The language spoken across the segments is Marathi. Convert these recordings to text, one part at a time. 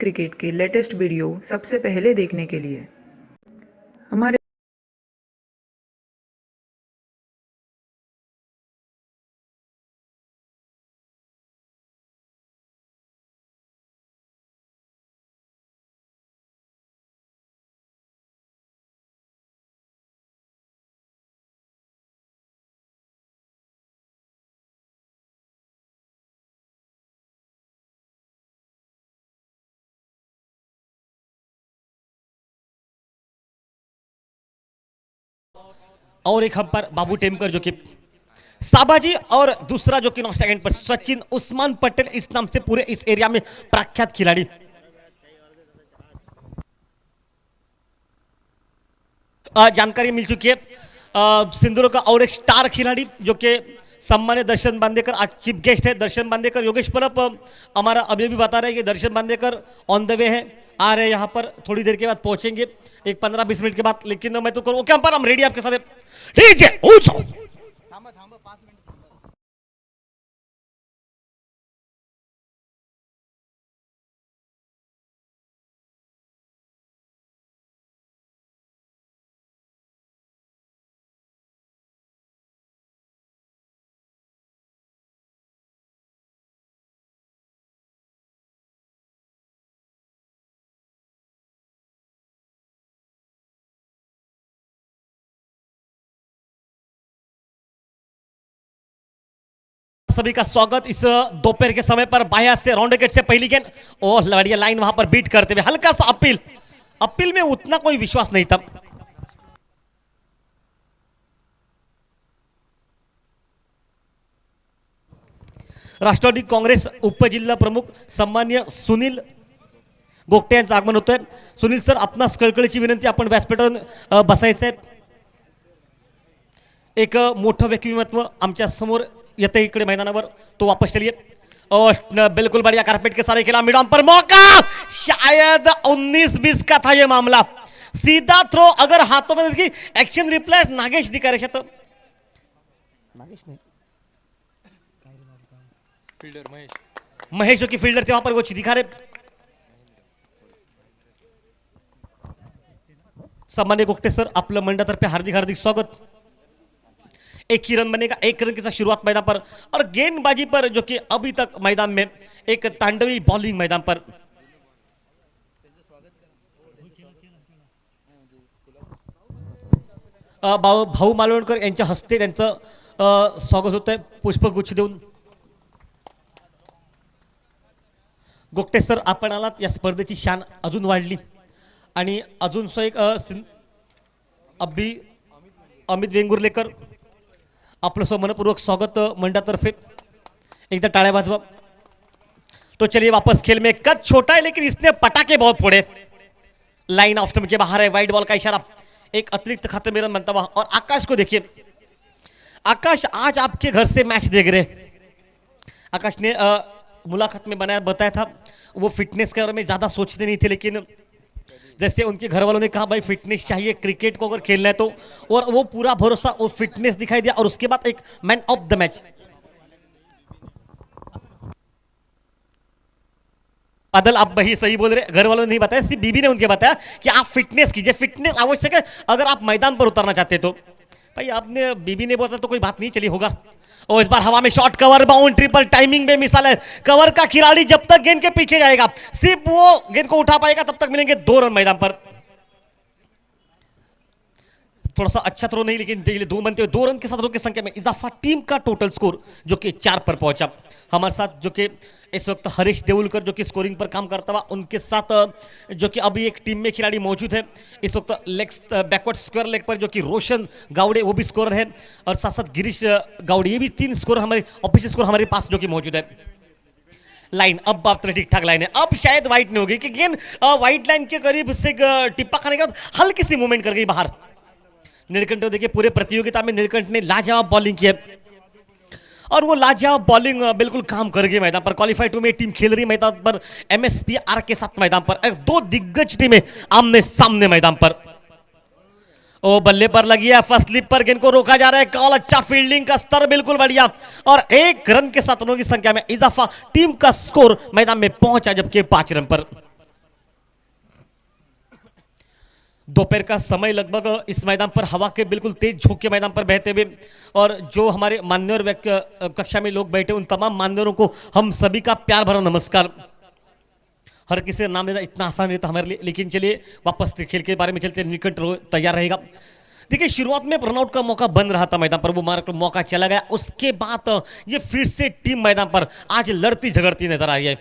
क्रिकेट के लेटेस्ट वीडियो सबसे पहले देखने के लिए हमारे और एक हम पर बाबू टेमकर जो कि साबाजी और दूसरा जो कि नॉन पर सचिन उस्मान पटेल इस नाम से पूरे इस एरिया में प्रख्यात खिलाड़ी। जानकारी मिल चुकी है सिंदूर का और एक स्टार खिलाड़ी जो कि सम्मान्य दर्शन बांदेकर आज चीफ गेस्ट है। दर्शन बांदेकर योगेश परब हमारा अभी भी बता रहे हैं कि दर्शन बांदेकर ऑन द वे है, आ रहे हैं यहाँ पर, थोड़ी देर के बाद पहुंचेंगे, एक 15-20 मिनट के बाद। लेकिन मैं तो करूँ ओके हम पर, हम रेडी आपके साथ। सभी का स्वागत इस दोपहर के समय पर। बाया से राउंड विकेट से पहली गेंद और लड़िया लाइन वहां पर बीट करते हुए हल्का सा अपील में उतना कोई विश्वास नहीं था। राष्ट्रवादी कांग्रेस उपजिल्हा प्रमुख सम्मान्य सुनील गोगटे यांचं आगमन होतंय। सुनील सर, आपणास कळकळीची विनंती, आपण व्यासपीठावर बसायचं आहे। एक मोठं व्यक्तिमत्व आमच्या समोर येते इकडे मैदानावर, तो वापस चलिए। और बिल्कुल बढ़िया कारपेट के सारे खेला, मिड पर मौका, शायद 19-20 का था ये मामला। सीधा थ्रो अगर हाथों में देखी, एक्शन रिप्ले नागेश दिखा रहे थे, नागेश नहीं, फील्डर महेश जो कि फील्डर थे वहां पर वो दिखा रहे। सम्मान्य गोगटे सर, आपलं मंडळातर्फे हार्दिक हार्दिक स्वागत। एक ही रन बनेगा, एक रन के साथ शुरुआत मैदान पर और गेंदबाजी पर जो कि अभी तक मैदान में एक तांडवी बॉलिंग मैदान पर। भाऊ मालवणकर यांच्या हस्ते त्यांचं स्वागत होत आहे पुष्पगुच्छ देऊन। गोगटे सर, आपण आलात, या स्पर्धेची शान अजून वाढली आणि अजून सो एक अमित वेंगुर्लेकर, आपलं मनपूर्वक स्वागत मंडळातर्फे, एकदा टाळ्या वाजवा। तो चलिए वापस खेल में, कद छोटा है लेकिन इसने पटाके बहुत फोड़े, लाइन ऑफ स्टंप के बाहर है, वाइड बॉल का इशारा, एक अतिरिक्त खाते में रन बनता हुआ। और आकाश को देखिए, आकाश आज आपके घर से मैच देख रहे। आकाश ने मुलाकात में बताया था वो फिटनेस के बारे में ज़्यादा सोचते नहीं थे, लेकिन जैसे उनके घर वालों ने कहा भाई फिटनेस चाहिए क्रिकेट को अगर खेलना है तो, और वो पूरा भरोसा और फिटनेस दिखाई दिया। और उसके बाद एक man of the match. Badal, आप भाई सही बोल रहे, घर वालों ने नहीं बताया, सिर्फ बीबी ने उनके बताया कि आप फिटनेस कीजिए, फिटनेस आवश्यक है अगर आप मैदान पर उतरना चाहते तो। भाई आपने, बीबी ने बोला तो कोई बात नहीं, चलिए होगा। और इस बार हवा में शॉट, कवर, बाउंड्री पर टाइमिंग में मिसाल है। कवर का खिलाड़ी जब तक गेंद के पीछे जाएगा, सिर्फ वो गेंद को उठा पाएगा, तब तक मिलेंगे 2 रन मैदान पर। थोड़ा सा अच्छा थ्रो नहीं, लेकिन 2 बनते हुए 2 रन के साथ रन की संख्या में इजाफा, टीम का टोटल स्कोर जो कि 4 पर पहुंचा। हमारे साथ जो कि इस वक्त हरीश देउलकर जो कि स्कोरिंग पर काम करता हुआ, उनके साथ जो कि अभी एक टीम में खिलाड़ी मौजूद है इस वक्त लेग बैकवर्ड स्क्वायर लेग पर, जो कि रोशन गावड़े, वो भी स्कोरर है, और साथ साथ गिरीश गावड़े, ये भी 3 स्कोर हमारे ऑफिशियल स्कोर हमारे पास जो कि मौजूद है। लाइन अब बात ठीक ठाक लाइन है, अब शायद वाइट नहीं होगी, कि गेंद वाइट लाइन के करीब से टिप्पा खाने के बाद हल्की सी मूवमेंट कर गई बाहर। नीलकंठ, देखिए पूरे प्रतियोगिता में नीलकंठ ने लाजवाब बॉलिंग की है, और वो लाजवाब बॉलिंग बिल्कुल काम कर गई मैदान पर। क्वालिफाई 2 में टीम खेल रही मैदान पर MSPR के साथ मैदान पर, 2 दिग्गज टीमें आमने सामने मैदान पर। ओ बल्ले पर लगी है, फर्स्ट स्लिप पर गेंद को रोका जा रहा है, कॉल अच्छा, फील्डिंग का स्तर बिल्कुल बढ़िया, और 1 रन के साथ रनों की संख्या में इजाफा, टीम का स्कोर मैदान में पहुंचा जबकि 5 रन पर। दोपहर का समय लगभग इस मैदान पर हवा के बिल्कुल तेज झोंके मैदान पर बहते हुए, और जो हमारे मान्यवर कक्षा में लोग बैठे उन तमाम मान्यवरों को हम सभी का प्यार भरा नमस्कार। हर किसी का नाम लेना इतना आसान नहीं था हमारे लिए, लेकिन चलिए वापस खेल के बारे में चलते, निकट तैयार रहेगा। देखिए शुरुआत में रनआउट का मौका बन रहा था मैदान पर, वो मौका चला गया। उसके बाद ये फिर से टीम मैदान पर आज लड़ती झगड़ती नजर आ रही है।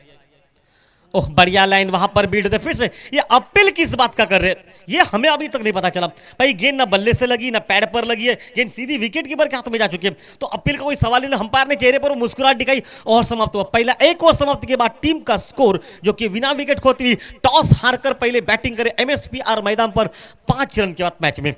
ओह बढ़िया लाइन वहां पर बीट दे, फिर से ये अपील किस बात का कर रहे हैं ये हमें अभी तक नहीं पता चला भाई। गेंद ना बल्ले से लगी ना पैड पर लगी है, गेंद सीधी विकेट कीपर के हाथ में जा चुकी है, तो अपील का कोई सवाल ही नहीं। अंपायर ने चेहरे पर मुस्कुराहट दिखाई और समाप्त हुआ पहला एक और समाप्ति के बाद टीम का स्कोर जो कि बिना विकेट खोती हुई टॉस हारकर पहले बैटिंग करे एमएसपीआर मैदान पर 5 रन के बाद मैच में।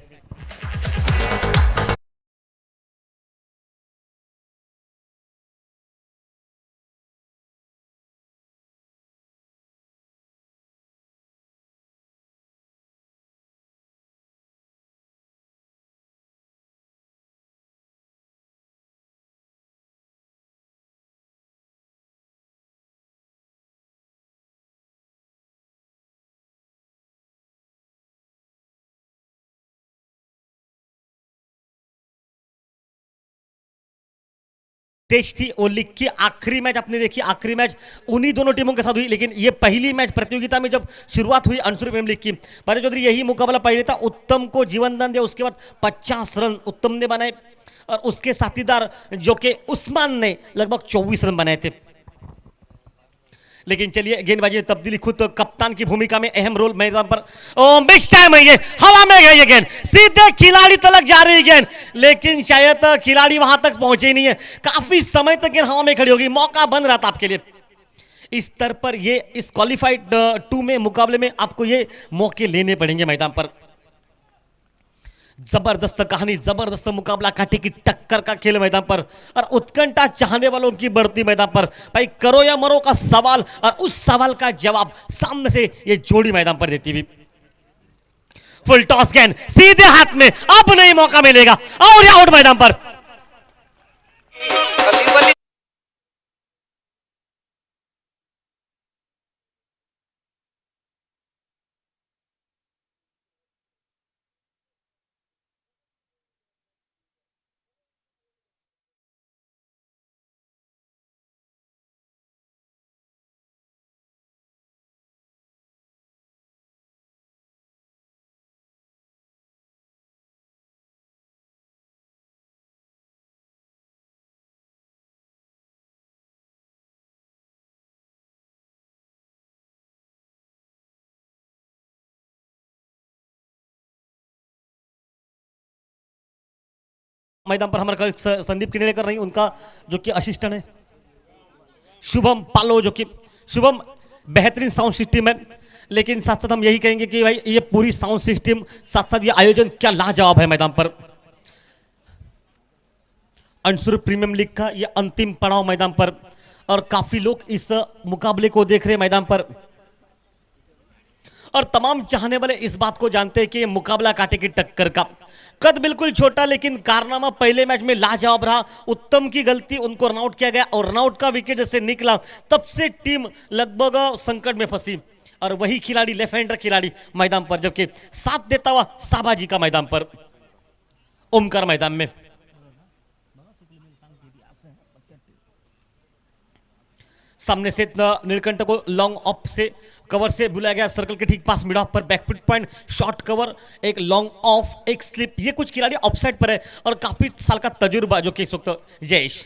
टेस्ट थी वो लीग की आखिरी मैच आपने देखी, आखिरी मैच उन्हीं दोनों टीमों के साथ हुई, लेकिन ये पहली मैच प्रतियोगिता में जब शुरुआत हुई अंशुल प्रीमियर लीग की, पारे चौधरी यही मुकाबला पहले था। उत्तम को जीवन दान दिया, उसके बाद 50 रन उत्तम ने बनाए और उसके साथीदार जो कि उस्मान ने लगभग 24 रन बनाए थे। लेकिन चलिए गेंदबाजी में तब्दीली, खुद तो कप्तान की भूमिका में अहम रोल मैदान पर। ओ मिक्स टाइम है, ये हवा में गई ये गेंद, सीधे खिलाड़ी तक जा रही है गेंद, लेकिन शायद खिलाड़ी वहां तक पहुंचे ही नहीं है। काफी समय तक गेंद हवा में खड़ी होगी, मौका बन रहा था आपके लिए। इस स्तर पर ये इस क्वालिफाइड 2 में मुकाबले में आपको ये मौके लेने पड़ेंगे मैदान पर। जबरदस्त कहानी, जबरदस्त मुकाबला, काटे की टक्कर का खेल मैदान पर और उत्कंठा चाहने वालों की बढ़ती मैदान पर। भाई करो या मरो का सवाल और उस सवाल का जवाब सामने से ये जोड़ी मैदान पर देती हुई। फुल टॉस गेंद सीधे हाथ में, अब नहीं मौका मिलेगा और आउट मैदान पर। मैदान पर हमारे संदीप किनेकर नहीं, उनका जो कि असिस्टेंट है शुभम पालो, जो कि शुभम बेहतरीन साउंड सिस्टम है। लेकिन साथ साथ हम यही कहेंगे कि भाई ये पूरी साउंड सिस्टम साथ साथ ये आयोजन क्या लाजवाब है मैदान पर। अंशुल प्रीमियम लीग का ये अंतिम पड़ाव मैदान पर और काफी लोग इस मुकाबले को देख रहे हैं मैदान पर और तमाम चाहने वाले इस बात को जानते हैं कि ये मुकाबला काटे की टक्कर का। कद बिल्कुल छोटा लेकिन कारनामा पहले मैच में लाजवाब रहा। उत्तम की गलती, उनको रनआउट किया गया और रनआउट का विकेट जैसे निकला तब से टीम लगभग संकट में फंसी और वही खिलाड़ी लेफ्ट हैंडर खिलाड़ी मैदान पर, जबकि साथ देता हुआ साबाजी का मैदान पर, ओमकार मैदान में। सामने से नीलकंठ को लॉन्ग ऑफ से कवर से बुलाया गया, सर्कल के ठीक पास मिड ऑफ पर बैकफुट पॉइंट, शॉर्ट कवर, एक लॉन्ग ऑफ, एक स्लिप। ये कुछ खिलाड़ी ऑफसाइड पर है और काफी साल का तजुर्बा जो कि इस वक्त जयेश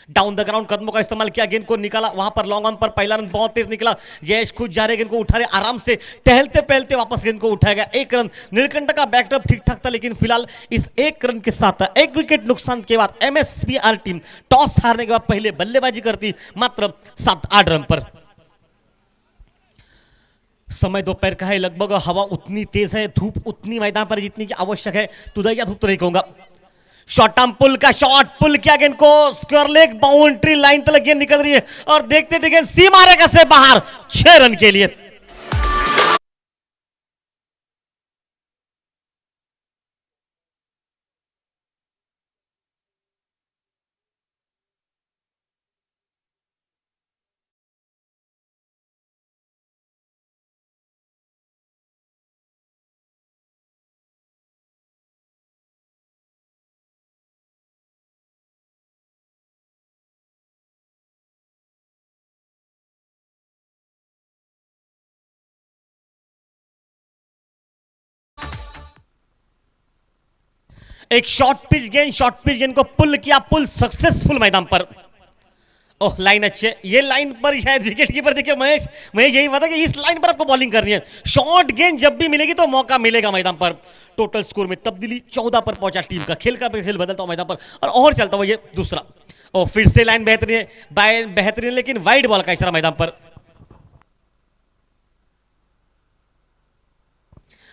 डाउन द ग्राउंड कदमों का इस्तेमाल किया, गेंद को निकाला वहां पर लॉन्ग ऑन पर, पहला रन बहुत तेज निकला। जयेश खुद जा रहे, गेंद को उठा रहे आराम से, टहलते पहलते वापस गेंद को उठाया गया, 1 रन। नीलकंठ का बैकड्रॉप ठीक ठाक था लेकिन फिलहाल इस 1 रन के साथ 1 विकेट नुकसान के बाद एमएसपीआर टीम टॉस हारने के बाद पहले बल्लेबाजी करती मात्र 7-8 रन पर। समय दोपहर का है, लगभग हवा उतनी तेज है, धूप उतनी मैदान पर जितनी की आवश्यक है, तुदैया धूप तो नहीं कहूंगा। शॉर्ट आर्म पुल का शॉट, पुल किया गेंद को स्क्वायर लेग बाउंड्री लाइन तक गेंद निकल रही है और देखते देखते सीमा रेखा से बाहर 6 रन के लिए। एक शॉर्ट पिच गेंद को पुल किया, पुल सक्सेसफुल मैदान पर। ओह लाइन अच्छे, ये लाइन पर शायद विकेट कीपर देखिए महेश महेश यही बता कि इस लाइन पर आपको बॉलिंग करनी है। शॉर्ट गेंद जब भी मिलेगी तो मौका मिलेगा मैदान पर। टोटल स्कोर में तब्दीली 14 पर पहुंचा टीम का। खेल का खेल बदलता हुआ मैदान पर और चलता हुआ ये दूसरा। और फिर से लाइन बेहतरीन है, बेहतरीन, लेकिन वाइड बॉल का इशारा मैदान पर।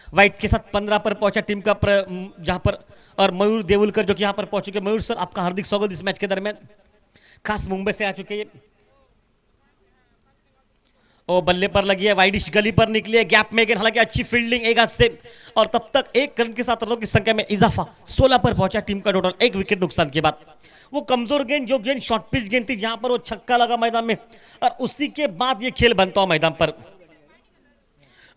वाइट के साथ 15 पर पहुंचा टीम का जहां पर, और मयूर देवुलकर जो कि यहां पर पहुंच चुके। मयूर सर आपका हार्दिक स्वागत इस मैच के दरमियान, खास मुंबई से आ चुके हैं। और बल्ले पर लगी है, वाइडिश गली पर निकली है, गैप में गेंद, हालांकि अच्छी फील्डिंग एक हाथ से। और तब तक एक रन के साथ रनों की संख्या में इजाफा, 16 पर पहुंचा टीम का टोटल, एक विकेट नुकसान के बाद। वो कमजोर गेंद, जो गेंद शॉर्ट पिच गेंद थी, जहां पर वो छक्का लगा मैदान में, और उसी के बाद ये खेल बनता हुआ मैदान पर।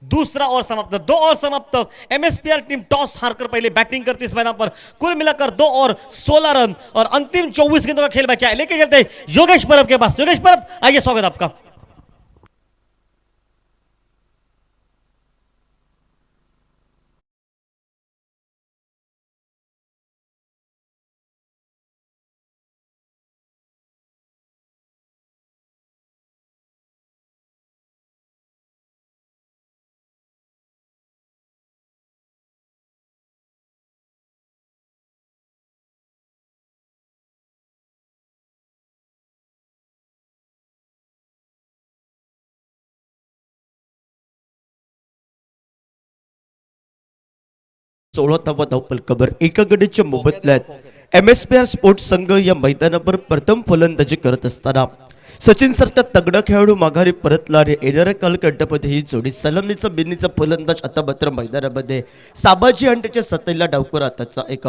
दूसरा और समाप्त, 2 और समाप्त। एमएसपीआर टीम टॉस हारकर पहले बैटिंग करती इस मैदान पर। कुल मिलाकर 2 और 16 रन और अंतिम 24 गेंदों का खेल बचा है। लेके चलते योगेश परब के पास। योगेश परब आइए, स्वागत आपका। सोळावा धावपल कबर एका गडीच्या मोबदल्यात एमएसपीआर स्पोर्ट्स संघ या मैदानावर प्रथम फलंदाजी करत असताना सचिन सारखा तगडा खेळाडू माघारी परतला आणि येणाऱ्या कालखंडामध्ये ही जोडी सलामीचा बिन्नीचा फलंदाज आता मात्र मैदानामध्ये साबाजी आणि त्याच्या सतैला डावकर आताचा एक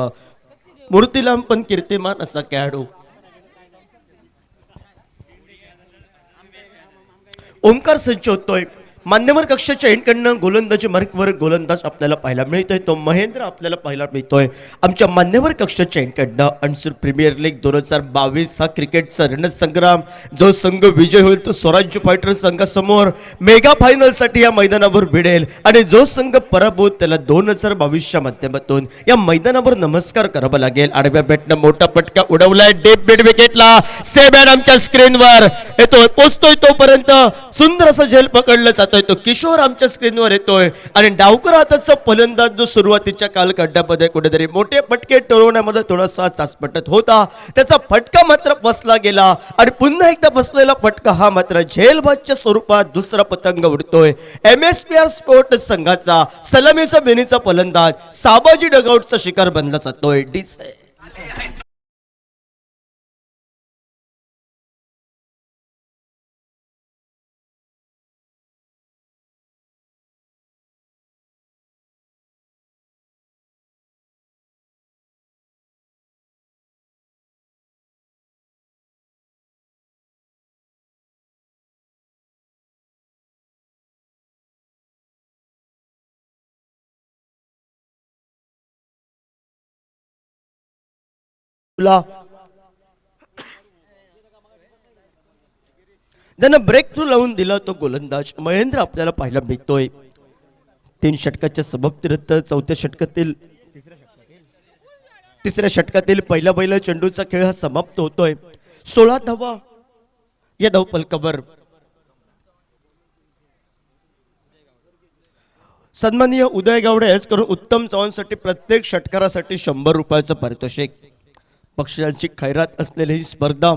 मूर्तीलाम पण कीर्तिमान असा खेळाडू ओमकार संच होतोय। मान्यवर कक्षाच्या एंडकडनं गोलंदाजी मार्कवर गोलंदाज आपल्याला पाहायला मिळतोय, तो महेंद्र आपल्याला पाहायला मिळतोय। आमच्या मान्यवर कक्षाच्या एंडकडनं अनसुर प्रीमियर लीग 2022 हा क्रिकेटचा रणसंग्राम, जो संघ विजय होईल तो स्वराज्य फायटर संघासमोर मेगा फायनलसाठी या मैदानावर भिडेल, आणि जो संघ पराभूत त्याला 2022च्या माध्यमातून या मैदानावर नमस्कार करावा लागेल। आडव्या बॅटनं मोठा फटका उडवलाय डीप मिड विकेटला, सेव्हन आमच्या स्क्रीनवर येतोय, पोचतोय तोपर्यंत सुंदर असं झेल पकडलं जातोय, तो किशोर आमच्या स्क्रीनवर येतोय। आणि डावकर हाताचा फलंदाज जो सुरुवातीच्या कालखंडामध्ये कुठेतरी मोठे फटके टोळवण्यामध्ये थोडासा चाचपटत होता, त्याचा फटका मात्र बसला गेला, आणि पुन्हा एकदा बसलेला फटका हा मात्र झेलबाजच्या स्वरूपात दुसरा पतंग उडतोय। एमएसपीआर स्पोर्ट संघाचा सलामीचा बेनीचा फलंदाज साबाजी डगआउटचा शिकार बनला जातोय। डीसे ज्यानं ब्रेक थ्रू लावून दिला तो गोलंदाज महेंद्र आपल्याला पाहायला मिळतोय। 3 षटकाच्या समाप्तीनंतर तिसऱ्या षटकातील पहिला चेंडूचा खेळ हा समाप्त होतोय। 16 धावा या धावफलकावर। सन्माननीय उदय गावडे याच करून उत्तम चव्हाणसाठी प्रत्येक षटकारासाठी 100 रुपयाचं पारितोषिक। पक्षांची खैरात असलेली ही स्पर्धा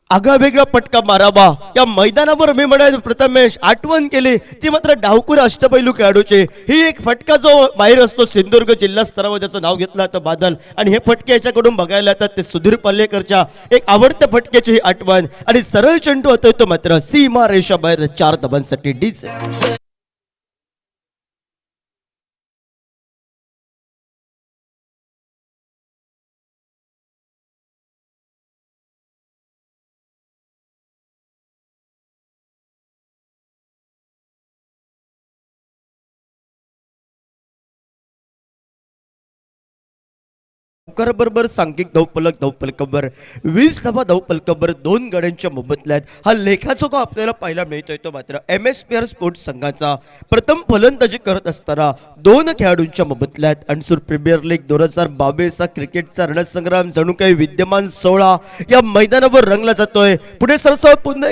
आगळावेगळा फटका मारावा या मैदानावर मी म्हणाल प्रथमेश आठवण केली ती मात्र डावकुर अष्टपैलू खेळाडूचे। ही एक फटका जो बाहेर असतो सिंधुदुर्ग जिल्हा स्तरावर त्याचं नाव घेतलं जातं बादल, आणि हे फटके याच्याकडून बघायला येतात ते सुधीर पाल्लेकरच्या एक आवडत्या फटक्याची ही आठवण, आणि सरळ चेंडू होतोय तो मात्र सीमा रेषा बाहेर 4 धावांसाठी डीचे। धावकाराबरोबर सांघिक धावफलकावर 20 धावा धावफलकावर 2 गड्यांच्या मोबदल्यात हा लेखाजोखा आपल्याला पाहायला मिळतोय. तो मात्र MSPR स्पोर्ट्स संघाचा प्रथम फलंदाजी करत असताना 2 खेळाडूंच्या मोबदल्यात अणसूर प्रीमियर लीग 2022 हा क्रिकेटचा रणसंग्राम जणू काही विद्यमान 16 या मैदानावर रंगला जातोय. पुढे सरसाव पुन्हा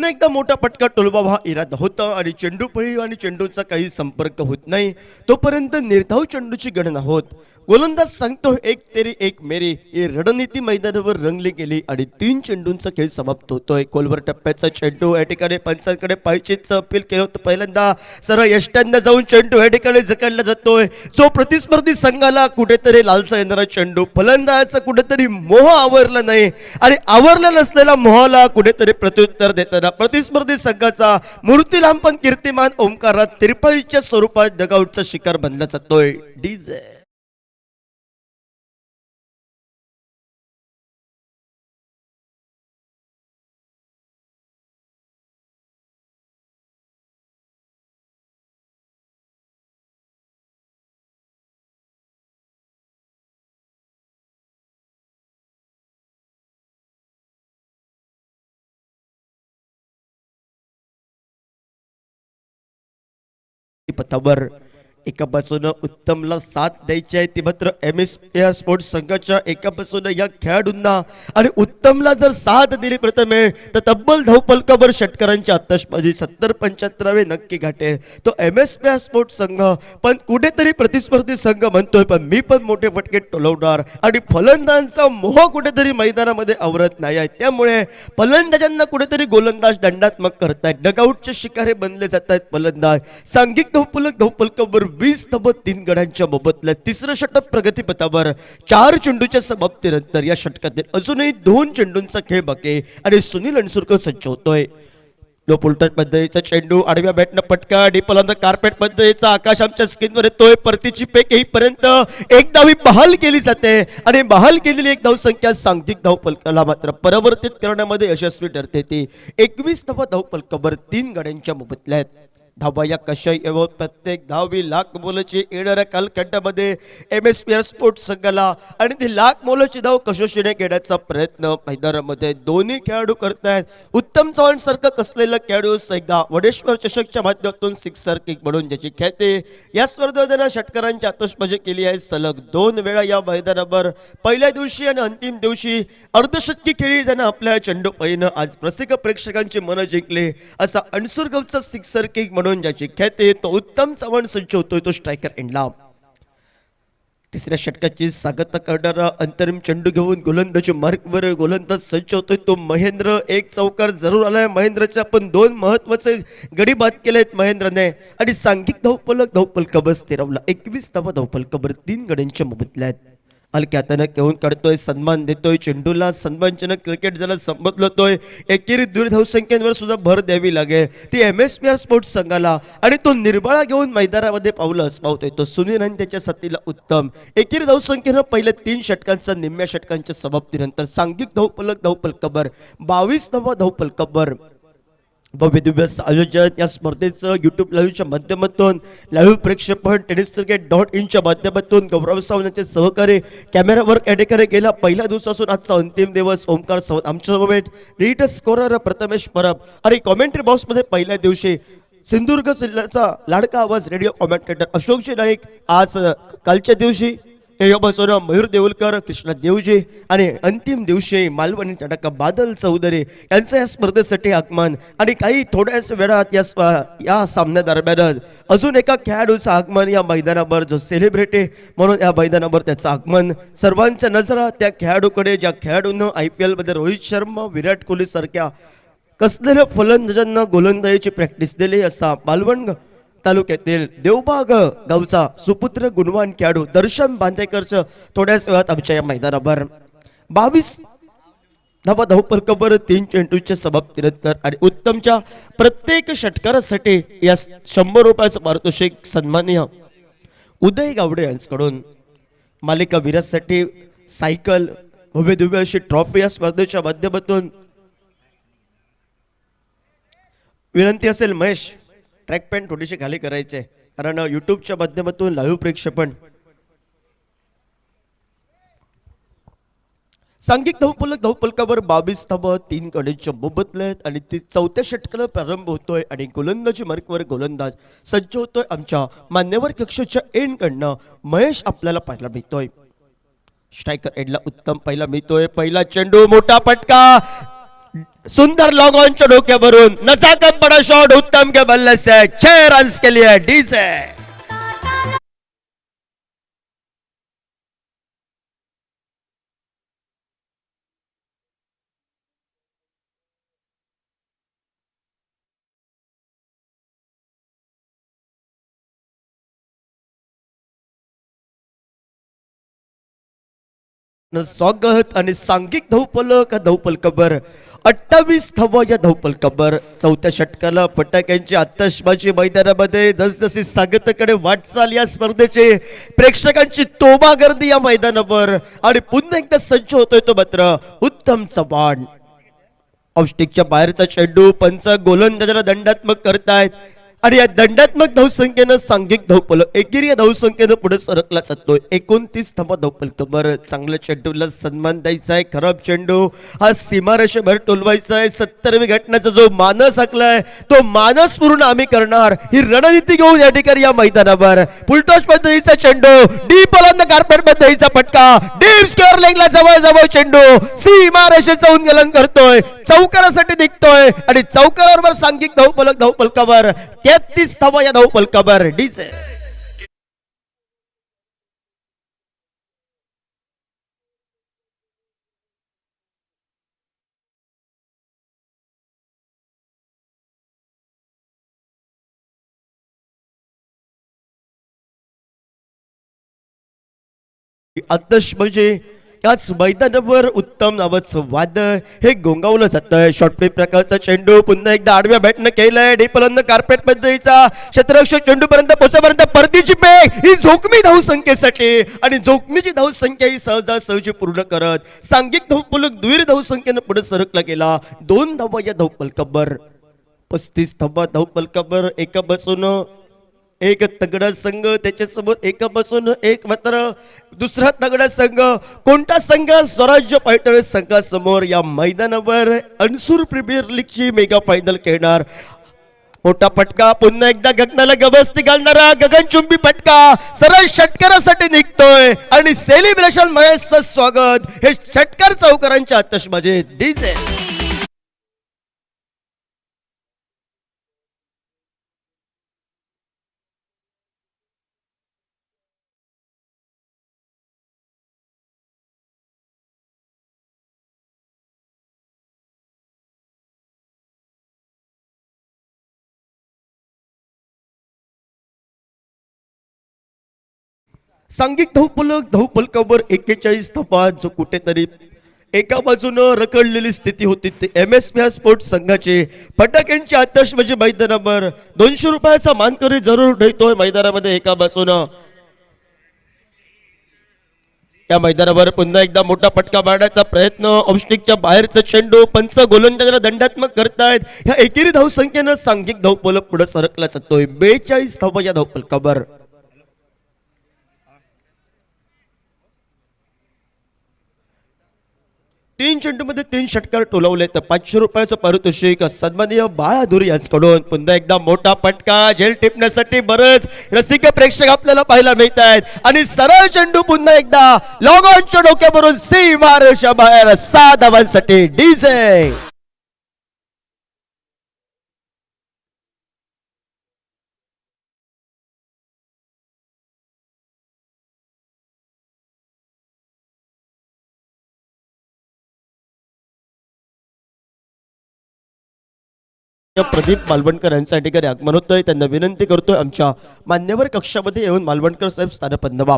एकदा मोठा पटका टोलबाव हा इरादा होता आणि चेंडूपळी आणि चेंडूचा काही संपर्क होत नाही तोपर्यंत निर्धाव चेंडूची गणना होत. गोलंदाज सांगतो एक तेरी एक मेरी ही रणनीती मैदानावर रंगली गेली आणि 3 चेंडूंचा खेळ समाप्त होतोय. खोलवर टप्प्याचा चेंडू या ठिकाणी पंचांकडे पायचीचं अपील केलं होतं. पहिल्यांदा सरळ यष्ट्यांना जाऊन चेंडू या ठिकाणी जकडला जातोय. जो प्रतिस्पर्धी संघाला कुठेतरी लालसा येणारा चेंडू फलंदाजाचा कुठेतरी मोह आवरला नाही आणि आवरला नसलेला मोहाला कुठेतरी प्रत्युत्तर देतात. प्रतिस्पर्धी संघाचा मूर्तीलाम पण कीर्तिमान ओंकारात तिरफळीच्या स्वरूपात डगआउटचा शिकार बनला जातोय. डीजे पथावर एका बाजूनं उत्तमला साथ द्यायची आहे ती मात्र MSPR स्पोर्ट्स संघाच्या एका बाजूनं या खेळाडूंना आणि उत्तमला जर साथ दिली प्रथमे तर तब्बल धावफलकावर षटकारांची आतषबाजी 70-75 नक्की गाठेल तो MSPR स्पोर्ट्स संघ. पण कुठेतरी प्रतिस्पर्धी संघ म्हणतोय पण मी पण मोठे फटके टोलवणार आणि फलंदाजांचा मोह कुठेतरी मैदानामध्ये आवरत नाही आहे. त्यामुळे फलंदाजांना कुठेतरी गोलंदाज दंडात्मक करतायत. डगआउटचे शिकारे बनले जात आहेत फलंदाज. सांघिक धावफलकावर 20 धावा 3 गड्यांच्या मोबदल्यात तिसरं षटक प्रगतीपथावर 4 चेंडूच्या समाप्तीनंतर या षटकातील अजूनही 2 चेंडूंचा खेळ बाकी आणि सुनील अणसूरकर सज्ज होतोय. लो पुलटच पद्धतीचा चेंडू आडव्या बॅटनं पटका डिपलांना कार्पेट पद्धतीचा आकाश आमच्या स्क्रीनवर येतोय. परतीची पेक येईपर्यंत एक धावी बहाल केली जाते आणि बहाल केलेली एक धावसंख्या सांघिक धावफलकाला मात्र परावर्तित करण्यामध्ये यशस्वी ठरते. ती 21 धावा धावफलकावर 3 गड्यांच्या मोबदल्यात. धावा या कशाही एवढ प्रत्येक धावी लाख मोलाची येणाऱ्या कालखंडामध्ये MSPR स्पोर्ट्स संघाला आणि ती लाख मोलाची धाव कशोशीने घेण्याचा प्रयत्न मैदानामध्ये दोन्ही खेळाडू करतायत. उत्तम चव्हाण सारखा कसलेला खेळाडू एकदा वडेश्वर चषकच्या माध्यमातून सिक्सर किक म्हणून ज्याची ख्याती या स्पर्धेने षटकारांची आतषबाजी केली आहे. सलग 2 वेळा या मैदानावर पहिल्या दिवशी आणि अंतिम दिवशी अर्धशतकी खेळी त्यानं आपल्या चेंडूपळीनं आज रसिक प्रेक्षकांची मनं जिंकली. असा अणसूर गावचा सिक्सर किक म्हणून ज्याची ख्याती तो उत्तम चव्हाण सज्ज होतोय तो स्ट्रायकर एंडला. तिसऱ्या षटकाची स्वागत करणारा अंतरिम चेंडू घेऊन गोलंदाजी मार्कवर गोलंदाज सज्ज होतोय तो महेंद्र. एक चौकार जरूर आलाय महेंद्रच्या पण 2 महत्वाचे गडी बाद केलेत महेंद्रने आणि सांघिक धावफलकावर स्थिरावला 21 धावा धावफलकावर 3 गड्यांच्या मोबदल्यात. हलक्या हातानं घेऊन काढतोय सन्मान देतोय चेंडूला. सन्मानजनक क्रिकेट ज्याला संबोधलतोय एकेरी दूरधावसंख्येवर सुद्धा भर द्यावी लागेल ती MSPR स्पोर्ट्स संघाला आणि तो निर्बाळा घेऊन मैदानामध्ये पावलं पावतोय तो सुनील आणि त्याच्या साथीला उत्तम. एकेरी धावसंख्येनं पहिल्या 3 षटकांचा निम्म्या षटकांच्या समाप्तीनंतर सांघिक धावफलकावर 22 धावा धावफलकावर भव्य दिव्य आयोजन या स्पर्धेचं YouTube लाईव्हच्या माध्यमातून लाईव्ह प्रेक्षेपण tenniscricket.in माध्यमातून गौरव सावंतचे सहकारी कॅमेरावर ॲडेकडे गेला. पहिल्या दिवसापासून आजचा अंतिम दिवस ओमकार सावंत आमच्यासमवेत रीड स्कोरर प्रथमेश परब आणि कॉमेंट्री बॉक्समध्ये पहिल्या दिवशी सिंधुदुर्ग जिल्ह्याचा लाडका आवाज रेडिओ कॉमेंटेटर अशोकजी नाईक. आज कालच्या दिवशी या बाजूला मयूर देवलकर कृष्णा देवजी आणि अंतिम दिवशी मालवणी तडाखा बादल चौधरी यांचं या स्पर्धेसाठी आगमन आणि काही थोड्याच वेळात या सामन्यादरम्यान अजून एका खेळाडूचं आगमन या मैदानावर जो सेलिब्रिटी म्हणून या मैदानावर त्याचं आगमन. सर्वांच्या नजरा त्या खेळाडूकडे ज्या खेळाडूंना IPL मध्ये रोहित शर्मा विराट कोहली सारख्या कसलेल्या फलंदाजांना गोलंदाजीची प्रॅक्टिस दिली असा मालवण तालुक्यातील देवबाग गावचा सुपुत्र गुणवान खेळाडू दर्शन बांदेकरचं थोड्याच वेळात आमच्या या मैदानावर 22 धावा धावफलकावर 3 चेंडूच्या समाप्तीनंतर आणि उत्तमच्या प्रत्येक षटकारासाठी या 100 रुपयाचं पारितोषिक सन्माननीय उदय गावडे यांच्याकडून मालिका वीरासाठी सायकल भव्य दिव्य अशी ट्रॉफी या स्पर्धेच्या माध्यमातून विनंती असेल महेश ट्रॅक पॅन्ट थोडीशी खाली करायचे कारण युट्यूबच्या माध्यमातून लाईव्ह प्रेक्षेपण सांघिक धावपलकावर 22 धावा 3 गड्यांच्या मोबदल्यात आणि ती चौथ्या षटकाला प्रारंभ होतोय आणि गोलंदाजी मार्कवर गोलंदाज सज्ज होतोय. आमच्या मान्यवर कक्षाच्या एंडकडनं महेश आपल्याला पाहायला मिळतोय. स्ट्रायकर एंडला उत्तम पहिला मिळतोय. पहिला चेंडू मोठा फटका सुंदर लॉग ऑनच्या डोक्यावरून नजाकत बडा शॉट उत्तम के बल्ले से 6 रन्स के लिए डीजे. स्वागत आणि सांघिक धावपलकावर 28 धावा या धावपलकावर चौथ्या षटकाला फटाक्यांची आतषबाजी मैदानामध्ये जसजशी सांगतेकडे वाटचाल या स्पर्धेचे प्रेक्षकांची तोबा गर्दी या मैदानावर आणि पुन्हा एकदा सज्ज होतोय तो मात्र उत्तम चव्हाण. ऑफस्टिकच्या बाहेरचा चेंडू पंच गोलंदाजाला दंडात्मक करतायत आणि या दंडात्मक धावसंख्येनं सांघिक धावपलक एकेरी धावसंख्येनं पुढे सरकला जातोय. 29 धावा धावपलकावर चांगल्या चेंडूला सन्मान द्यायचा आहे. खराब चेंडू हा सीमारेषेबाहेर टोलवायचा आहे. 70वी घटनाचा जो मानस आखलाय तो मानस पूर्ण आम्ही करणार ही रणनीती घेऊन या ठिकाणी या मैदानावर फुलटॉस पद्धतीचा चेंडू डीप ओलांड कार्पेट पद्धतीचा फटका डीप स्क्वेअर लेगला जवळ जवळ चेंडू सीमारेषेचं उल्लंघन करतोय. चौकारासाठी निघतोय आणि चौकारावर सांघिक धावपलकावर 33 धावा या धावपलकावर डीजे. आतषबाजी याच मैदानावर उत्तम नावाचं वादळ हे गोंगावलं जातंय. शॉर्टप्ले प्रकारचा चेंडू पुन्हा एकदा आडव्या बॅटनं केलाय. डीपलंद कार्पेट पद्धतीचा क्षेत्ररक्षक चेंडू पर्यंत पोहोचेपर्यंत परतीची पेक ही जोखमी धावसंख्येसाठी आणि जोखमीची धावसंख्या ही सहजासहजी पूर्ण करत सांघिक धावपलक दुहेरी धावसंख्येनं पुढे सरकला गेला. 2 धावा या धावपलकावर 35 धावा धावपलकावर एका बसून एक तगडा संघ त्याच्यासमोर एका बसून एक मात्र दुसरा तगडा संघ. कोणता संघ स्वराज्य फायटर संघासमोर या मैदानावर अनसूर प्रीमियर लीगची मेगा फायनल खेळणार. मोठा फटका पुन्हा एकदा गगनाला गबस्ती घालणारा गगनचुंबी फटका सरळ षटकारासाठी निघतोय आणि सेलिब्रेशन महेशचं स्वागत हे षटकार चौकारांच्या आतषबाजीत डीजे. सांघिक धावपलकावर 41 धावा जो कुठेतरी एका बाजूनं रखडलेली स्थिती होती ते MSP स्पोर्ट्स संघाचे फटाक्यांची आतषबाजी मैदानावर 200 रुपयाचा मानकरी जरूर ठेवतोय मैदानामध्ये एका बाजूनं. या मैदानावर पुन्हा एकदा मोठा फटका मारण्याचा प्रयत्न ऑफस्टिकच्या बाहेरचा चेंडू पंच गोलंदाजाला दंडात्मक करतायत. ह्या एकेरी धावसंख्येनं सांघिक धावपलक पुढे सरकला जातोय. 42 धावा या धावपलकावर 3 चेंडूमध्ये 3 षटकार टोलवले तर 500 रुपयाचं पारितोषिक सन्माननीय बाळाधुर यांच्याकडून. पुन्हा एकदा मोठा फटका झेल टिपण्यासाठी बरेच रसिक प्रेक्षक आपल्याला पाहायला मिळत आहेत आणि सरळ चेंडू पुन्हा एकदा लॉग ऑनच्या डोक्यावरून सीमारेषा बाहेर 6 धावांसाठी डीजे. प्रदीप मालवणकर यांच्या ठिकाणी आगमन होतंय. त्यांना विनंती करतोय आमच्या मान्यवर कक्षामध्ये येऊन मालवणकर साहेब स्थानपन्न व्हा.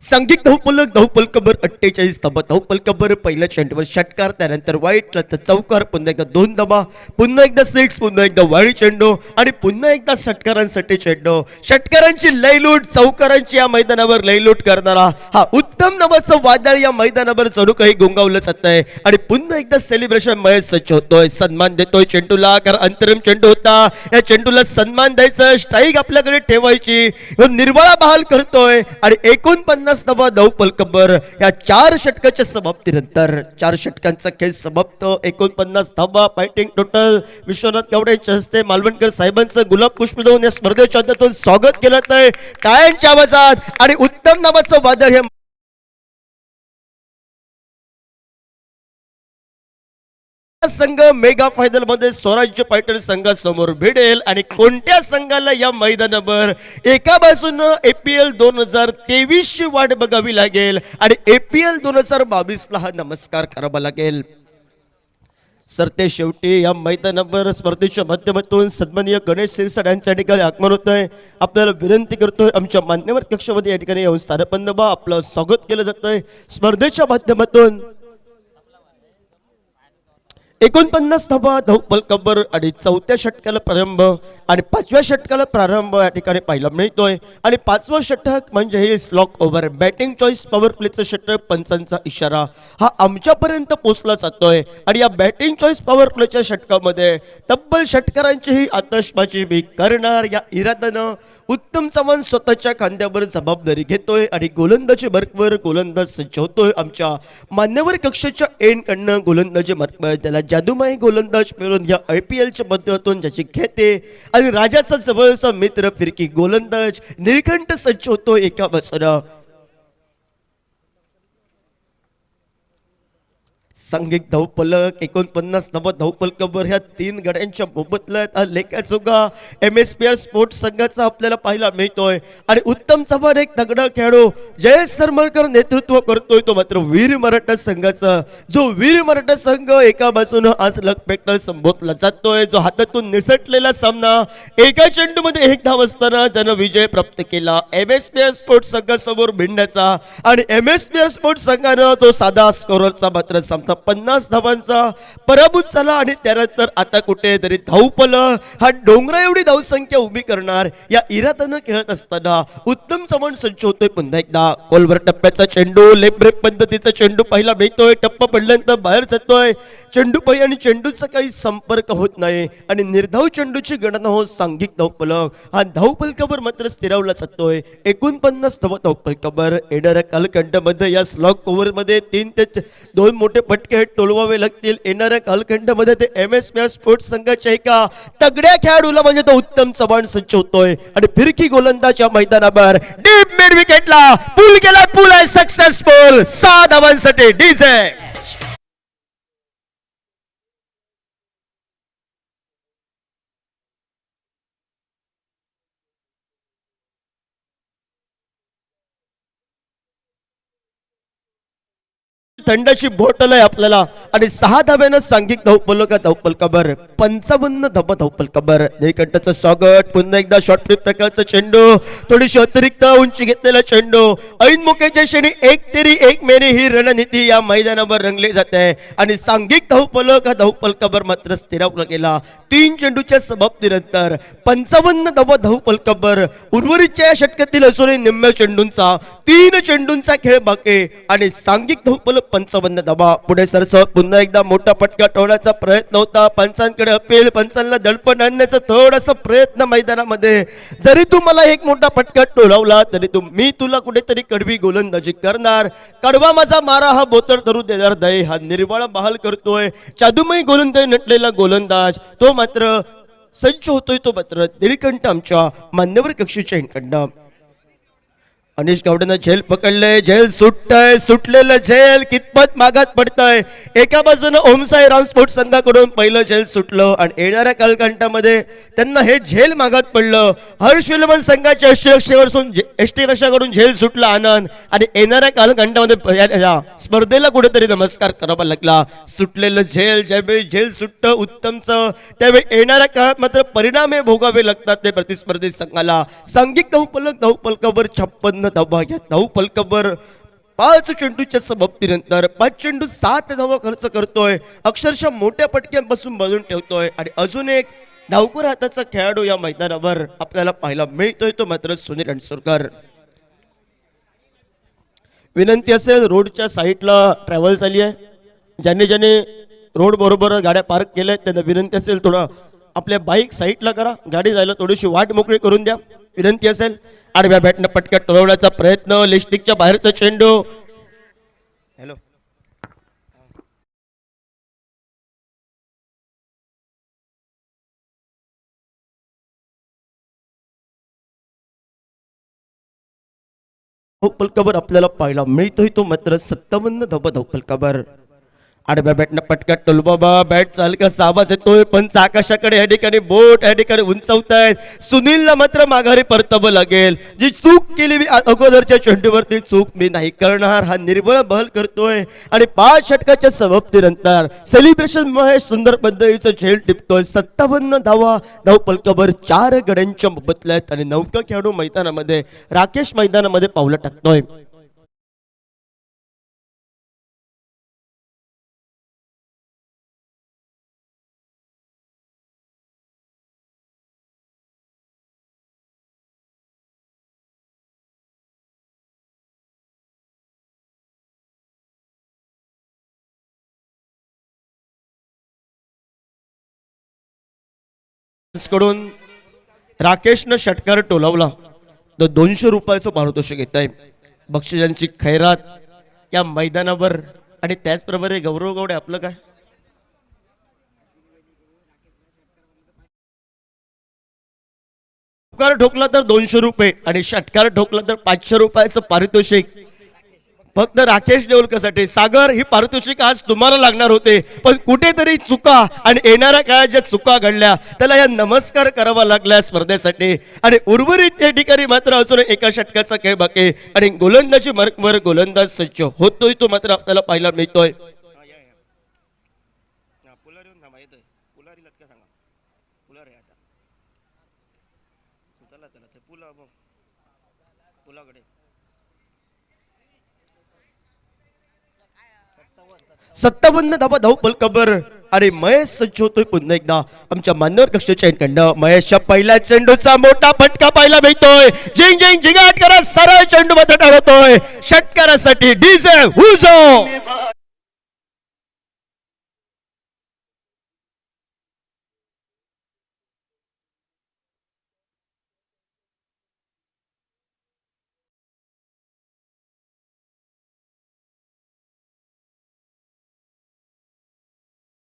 सांघिक धावपलक 48 धाबा धावपलकावर पहिल्या चेंडूवर षटकार, त्यानंतर वाईट चौकार, पुन्हा एकदा 2 धाबा, पुन्हा एकदा 6, पुन्हा एकदा वाळी चेंडू आणि पुन्हा एकदा षटकारांसाठी चेंडू. षटकारांची लयलूट, चौकारांची या मैदानावर लयलूट करणारा हा उत्तम नावाचं वादळ या मैदानावर जणू काही गुंगावलं जात आहे आणि पुन्हा एकदा सेलिब्रेशन महेश सज्ज होतोय, सन्मान देतोय चेंडूला, कारण अंतरिम चेंडू होता. या चेंडूला सन्मान द्यायचं, स्ट्राईक आपल्याकडे ठेवायची, निर्वाळा बहाल करतोय आणि 49 धावा धावपलकावर या 4 षटकाच्या समाप्तीनंतर 4 षटकांचा खेळ समाप्त. 49 धावा फायटिंग टोटल. विश्वनाथ गावडे यांच्या हस्ते मालवणकर साहेबांचं गुलाब पुष्प देऊन या स्पर्धेच्या अंतातून स्वागत केलं आहे टाळ्यांच्या आवाजात आणि उत्तम नावाचं वादळ हे संघ मेगा फायनल मध्ये स्वराज्य फायटर संघासमोर भिडेल आणि कोणत्या संघाला या मैदानावर एका बाजूनं APL 2023 ची वाट बघावी लागेल आणि APL 2022 ला हा नमस्कार करावा लागेल. सरते शेवटी या मैदानावर स्पर्धेच्या माध्यमातून सन्माननीय गणेश सिरसाट यांच्या ठिकाणी आगमन होत आहे. आपल्याला विनंती करतोय आमच्या मान्यवर कक्षामध्ये या ठिकाणी येऊन स्थानपन्न व्हा. आपलं स्वागत केलं जात आहे स्पर्धेच्या माध्यमातून. 49 धावा धावपलकावर आणि 4थ्या षटकाला प्रारंभ आणि 5व्या षटकाला प्रारंभ या ठिकाणी पाहायला मिळतोय आणि 5वं षटक म्हणजे हे slog over batting choice power प्लेचं षटक. पंचांचा इशारा हा आमच्यापर्यंत पोहोचला जातोय आणि या बॅटिंग चॉईस पॉवर प्लेच्या षटकामध्ये तब्बल षटकारांची ही आतषबाजी मी करणार या इराद्यानं उत्तम चव्हाण स्वतःच्या खांद्यावर जबाबदारी घेतोय आणि गोलंदाजी मार्कवर गोलंदाज सज्ज होतोय. आमच्या मान्यवर कक्षाच्या एंडकडनं गोलंदाजी मार्कवर त्याला जादूमाई गोलंदाज मिळून या IPLच्या माध्यमातून ज्याची ख्याती आणि राजाचा जवळचा मित्र फिरकी गोलंदाज निळकंठ सज्ज होतोय एका बाजूला. सांघिक धावपलक 49 धावा धावपलकावर ह्या 3 गड्यांच्या मोबदल्यात लेखाचोगा MSPR स्पोर्ट्स संघाचा आपल्याला पाहायला मिळतोय आणि उत्तम चव्हाण एक तगडा खेळाडू जयेश सरमळकर नेतृत्व करतोय. तो मात्र वीर मराठा संघाचा जो वीर मराठा संघ एका बाजूनं आज लक फॅक्टर संबोधला जातोय, जो हातातून निसटलेला सामना एका चेंडूमध्ये 1 धाव असताना ज्यानं विजय प्राप्त केला MSPR स्पोर्ट्स संघासमोर भिडण्याचा आणि MSPR स्पोर्ट्स संघानं तो साधा स्कोररचा मात्र सामना 50 धावांचा पराभूत झाला आणि त्यानंतर आता कुठेतरी धावपलक हा डोंगरा एवढी धावसंख्या उभी करणार या इराद्यानं खेळत असताना उत्तम चव्हाण सज्ज होतोय. पुन्हा एकदा कोलवर टप्प्याचा चेंडू लेग ब्रेक पद्धतीचा चेंडू पहिला मिळतोय, टप्पा पडल्यानंतर बाहेर जातोय. चेंडू पायी आणि चेंडूचा काही संपर्क होत नाही आणि निर्धाव चेंडूची गणना होत सांघिक धावपलक हा धावपलकावर मात्र स्थिरावला जातोय. 49 धावा धावपलकावर येणाऱ्या कालखंडामध्ये या स्लॉक ओव्हर मध्ये 3 ते 2 मोठे फटके टोलवावे लागतील. येणाऱ्या कालखंडामध्ये ते MSPR स्पोर्ट्स संघाच्या एका तगड्या खेळाडूला म्हणजे तो उत्तम चव्हाण सज्ज होतोय आणि फिरकी गोलंदाज या मैदानावर डीप मिड विकेटला पूल केला. पूल आहे सक्सेसफुल 6 धावांसाठी डीजे. थंडाची बॉटल आहे आपल्याला आणि 6 धाब्यानं सांघिक धावपलकावर 55 धावा धावपलकावर निळकंठाचं स्वागत. पुन्हा एकदा शॉर्ट फ्लिप प्रकारचा चेंडू, थोडीशी अतिरिक्त उंची घेतलेला चेंडू, ऐन मोक्याच्या क्षणी 1 तेरी 1 मेरी ही रणनीती या मैदानावर रंगली जाते आणि सांघिक धावपलक हा धावपलकावर मात्र स्थिरावला गेला. 3 चेंडूच्या समाप्तीनंतर 55 धावा धावपलकावर उर्वरितच्या या षटकातील असूनही निम्म्या चेंडूंचा 3 चेंडूंचा खेळ बाकी आणि सांघिक धावपलक 55 धावा. पुढे सरसवत पुन्हा एकदा मोठा फटका टोळण्याचा प्रयत्न होता. पंचांकडे अपील, पंचांना दडपण आणण्याचा थोडासा प्रयत्न मैदानामध्ये. जरी तू मला एक मोठा फटका टोळवला तरी मी तुला कुठेतरी कडवी गोलंदाजी करणार. कडवा माझा मारा हा बोतर धरू देणार दय हा निर्वाळा बहाल करतोय. जादूमय गोलंदाज नटलेला गोलंदाज तो मात्र सज्ज होतोय. तो मात्र निळकंठ आमच्या मान्यवर कक्षेच्या इकडनं. अनिश गावडेनं झेल पकडलंय, झेल सुटतंय, सुटलेलं झेल कितपत मागात पडतंय. एका बाजूनं ओमसाई राम स्पोर्ट्स संघाकडून पहिलं झेल सुटलं आणि येणाऱ्या कालखंडामध्ये त्यांना हे झेल मागात पडलं. हर्ष विलमन संघाच्या एसटी रक्षाकडून झेल सुटला आनंद आणि येणाऱ्या कालखंडामध्ये स्पर्धेला कुठेतरी नमस्कार करावा लागला. सुटलेलं झेल ज्यावेळी झेल सुटतं उत्तमचं त्यावेळी येणाऱ्या काळात मात्र परिणाम हे भोगावे लागतात ते प्रतिस्पर्धी संघाला. सांघिक धावपलकावर 56 धावा या धाव फलकावर 5 चेंडूच्या समाप्तीनंतर 5 चेंडू 7 धावा खर्च करतोय. अक्षरशः मोठ्या पटक्यांपासून बाजून ठेवतोय आणि अजून एक डावकर हाताचा खेळाडू या मैदानावर आपल्याला पाहायला मिळतोय, तो मात्र सुनील रणसुरकर. विनंती असेल, रोडच्या साईडला ट्रॅव्हल झाली आहे, ज्याने रोड बरोबर गाड्या पार्क केल्या आहेत त्यांना विनंती असेल थोडं आपल्या बाईक साईडला करा, गाडी जायला थोडीशी वाट मोकळी करून द्या, विनंती असेल. आडव्या बॅटनं पटक्यात टोलवण्याचा प्रयत्न, लिस्टिकच्या बाहेरचा चेंडू. हॅलो, धावफलकावर आपल्याला पाहायला मिळतोय, तो मात्र 57 धावा धावफलकावर. आडव्या बॅटनं पटक्यात टोलबाबा, बॅट चालकाचा आवाज येतोय, पंच आकाशाकडे या ठिकाणी बोट या ठिकाणी उंचावतायत. सुनीलला मात्र माघारी परतावं लागेल. जी चूक केली मी अगोदरच्या चेंडूवरती, चूक मी नाही करणार हा निर्बळ बहल करतोय आणि 5 षटकाच्या समाप्तीनंतर सेलिब्रेशन महेश सुंदर पद्धतीचं झेल टिपतोय. 57 धावा धावफलकावर 4 गड्यांच्या बदल्यात आणि नौका खेळाडू मैदानामध्ये राकेश मैदानामध्ये पावलं टाकतोय. कडून राकेशनं षटकार टोलावला तर 200 रुपयाचं पारितोषिक घेत आहे. बक्षिसांची खैरात या मैदानावर आणि त्याचप्रमाणे गौरव गौडे आपलं काय षटकार ठोकला तर 200 रुपये आणि षटकार ठोकला तर 500 रुपयाचं पारितोषिक फक्त राकेश देवलकरसाठी. सागर, ही पारितोषिक आज तुम्हाला लागणार होते, पण कुठेतरी चुका आणि येणाऱ्या काळात ज्या चुका घडल्या त्याला या नमस्कार करावा लागला स्पर्धेसाठी. आणि उर्वरित त्या ठिकाणी मात्र अजून एका षटकाचा खेळ बाकी आणि गोलंदाजी मार्कवर गोलंदाज सज्ज होतोय, तो मात्र आपल्याला पाहायला मिळतोय. सत्तावन्न धावा धावफलकावर आणि महेश सज्ज होतोय पुन्हा एकदा आमच्या मान्यवर कक्षाच्या इकडनं. महेशच्या पहिल्या चेंडूचा मोठा फटका पाहायला मिळतोय. जिंग जिंग जिंगाट करा, सरळ चेंडू मध्ये टाळतोय षटकारासाठी डीजे हुजो.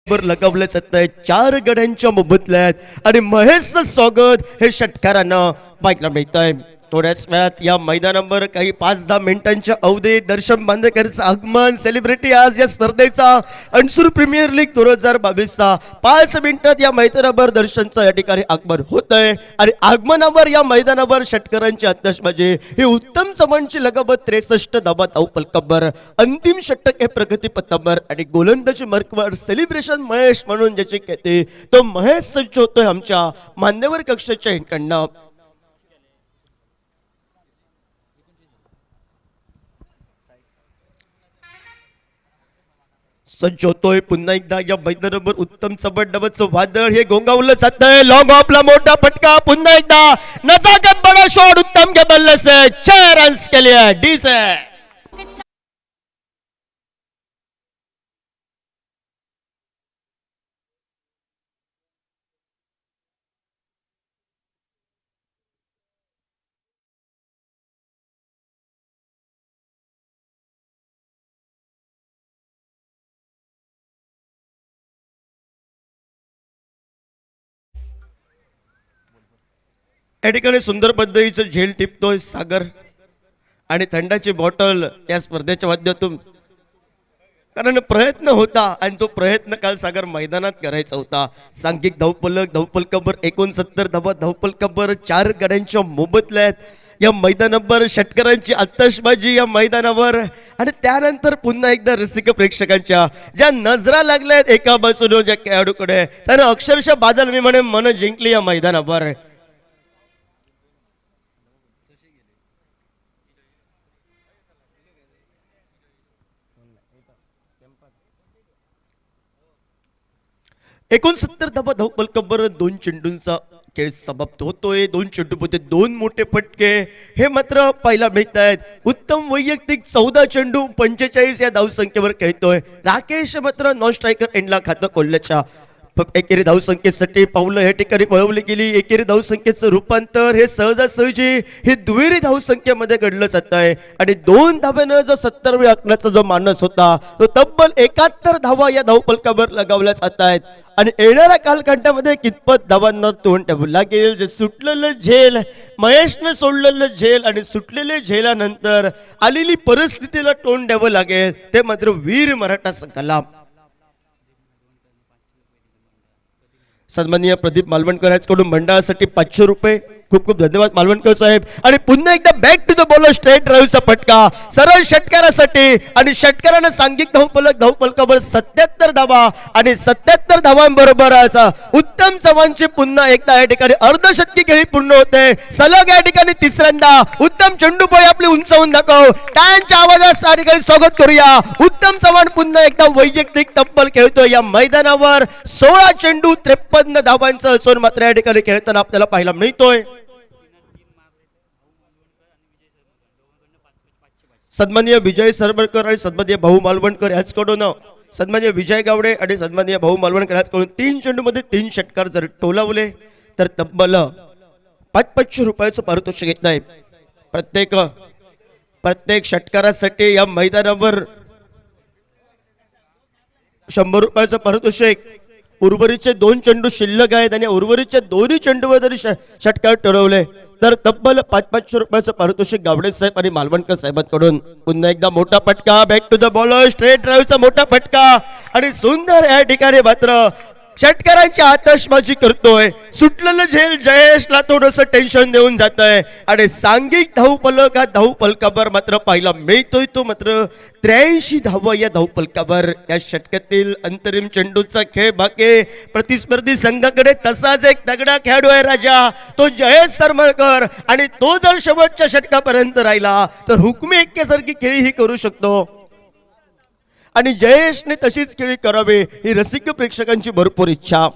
लगावलं जात आहे 4 गड्यांच्या मोबदल्यात आणि महेशचं स्वागत हे षटकारानं पाहायला मिळत आहे. थोड्याच वेळात या मैदानावर काही 5-10 मिनिटांच्या अवधीत दर्शन बांदेकरचं आगमन, सेलिब्रिटी आज या स्पर्धेचा अणसूर प्रीमियर लीग 2022चा 5 मिनिटात या मैदानावर दर्शनचं या ठिकाणी आगमन होत आहे आणि आगमनावर या मैदानावर षटकारांची आतषबाजी ही उत्तम चमनची लगावत 63 धावा धावफलकावर. अंतिम षटक हे प्रगती पथावर आणि गोलंदाजी मार्कवर सेलिब्रेशन महेश म्हणून ज्याची ख्याती तो महेश सज्ज होतोय आमच्या मान्यवर कक्षाच्या इकडनं. सज्ज होतोय पुन्हा एकदा या मैदानावर उत्तम चबडडबचं वादळ हे गोंगावलं जात आहे. लॉंग ऑफला मोठा फटका, पुन्हा एकदा नजाकत बडा शॉट, उत्तम के बल्ले से 6 रन्स के लिए डीजे. या ठिकाणी सुंदर पद्धतीचं झेल टिपतोय सागर आणि थंडाची बॉटल या स्पर्धेच्या माध्यमातून, कारण प्रयत्न होता आणि तो प्रयत्न काल सागर मैदानात करायचा होता. सांघिक धावफलकावर 69 धावा धावफलकावर 4 गड्यांच्या मोबदल्यात या मैदानावर षटकारांची आतषबाजी या मैदानावर आणि त्यानंतर पुन्हा एकदा रसिक प्रेक्षकांच्या ज्या नजरा लागल्यात एका बाजूने ज्या खेळाडूकडे त्यानं अक्षरशः बादल मी म्हणे मन जिंकली या मैदानावर. 69 धावा धावपलकावर 2 चेंडूंचा खेळ समाप्त होतोय. 2 चेंडूमध्ये 2 मोठे फटके हे मात्र पाहायला मिळत आहेत. उत्तम वैयक्तिक 14 चेंडू 45 या धावसंख्येवर खेळतोय. राकेश मात्र नॉन स्ट्रायकर एंडला खातं कोल्ह्याच्या एकेरी धावसंख्येसाठी पावलं या ठिकाणी वळवली गेली. एकेरी धावसंख्येचं रूपांतर हे सहजासहजी हे दुहेरी धावसंख्येमध्ये घडलं जात आहे आणि 2 धाब्यानं जो 70 आकण्याचा जो मानस होता तो तब्बल 71 धावा या धावपलकावर लगावल्या जात आहेत. आणि येणाऱ्या कालखंडामध्ये कितपत धावांना तोंड द्यावं लागेल. जे सुटलेलं झेल, महेशनं सोडलेलं झेल आणि सुटलेले झेलानंतर आलेली परिस्थितीला तोंड द्यावं लागेल ते मात्र वीर मराठा संघाला. सन्माननीय प्रदीप मालवणकर यांच्याकडून मंडळासाठी 500 रुपये. खूप खूप धन्यवाद मालवणकर साहेब. आणि पुन्हा एकदा back to the bowler straight ड्राईव्हचा फटका सरळ षटकारासाठी आणि षटकारानं सांघिक धावपलकावर 77 धावा आणि 77 धावांबरोबर उत्तम चव्हाणची पुन्हा एकदा या ठिकाणी अर्धशतकी खेळी पूर्ण होते. सलग या ठिकाणी तिसऱ्यांदा उत्तम चेंडूपळी आपली उंचावून दाखव. टाळ्यांच्या आवाजात या ठिकाणी स्वागत करूया. उत्तम चव्हाण पुन्हा एकदा वैयक्तिक तब्बल खेळतोय या मैदानावर. 16 चेंडू 53 धावांचं असून मात्र या ठिकाणी खेळताना आपल्याला पाहायला मिळतोय. सन्माननीय विजय सरबरकर आणि सन्माननीय भाऊ मालवणकर याचकडून सन्माननीय विजय गावडे आणि सन्माननीय भाऊ मालवणकर याचकडून 3 चेंडूमध्ये 3 षटकार जर टोलावले तर तब्बल 500 रुपयाचं पारितोषिक घेत आहे. प्रत्येक षटकारासाठी या मैदानावर 100 रुपयाचं पारितोषिक. उर्वरितचे 2 चेंडू शिल्लक आहेत आणि उर्वरितच्या दोन्ही चेंडूवर जरी षटकार ठरवले तर तब्बल 500 रुपयाचं पारितोषिक गावडे साहेब आणि मालवणकर साहेबांकडून. पुन्हा एकदा मोठा फटका back to the bowler straight ड्राईव्हचा मोठा फटका आणि सुंदर या ठिकाणी मात्र षटकारांची आतषबाजी करतोय. सुटलेलं झेल जयेशला थोडंसं टेन्शन देऊन जात आहे आणि सांघिक धावपलक हा धावपलकावर मात्र पाहायला मिळतोय. तो मात्र 83 धावा या धावपलकावर. या षटकातील अंतरिम चेंडूचा खेळ बाकी प्रतिस्पर्धी संघाकडे तसाच एक तगडा खेळाडू आहे राजा, तो जयेश सरमळकर. आणि तो जर शेवटच्या षटकापर्यंत राहिला तर हुकमी एक्क्यासारखी खेळी ही करू शकतो आणि जयेशने तशीच खेळी करावी ही रसिक प्रेक्षकांची भरपूर इच्छा.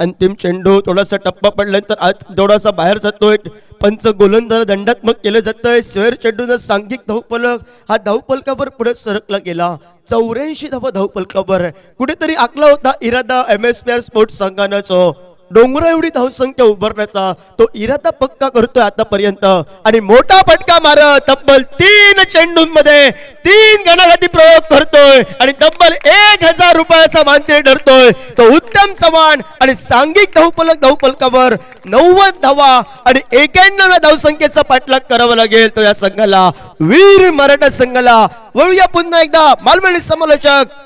अंतिम चेंडू थोडासा टप्पा पडल्यानंतर आज थोडासा बाहेर जातोय. पंच गोलंदाज दंडात्मक केलं जातंय. स्वेर चेंडूनं सांघिक धावपलक हा धावपलकावर पुढे सरकला गेला. 84 धावा धावपलकावर. कुठेतरी आखला होता इरादा MSPR स्पोर्ट्स संघानं डोंगरा एवढी धावसंख्या उभारण्याचा तो इरादा पक्का करतोय आतापर्यंत आणि मोठा फटका मारत तब्बल 3 चेंडूंमध्ये 3 गणागती प्रयोग करतोय आणि तब्बल 1000 रुपयाचा मानकरी ठरतोय तो उत्तम चव्हाण. आणि सांघिक धावपलकावर 90 धावा आणि 91 धावसंख्येचा पाठलाग करावा लागेल तो या संघाला, वीर मराठा संघाला. वळूया पुन्हा एकदा मालवणी समालोचक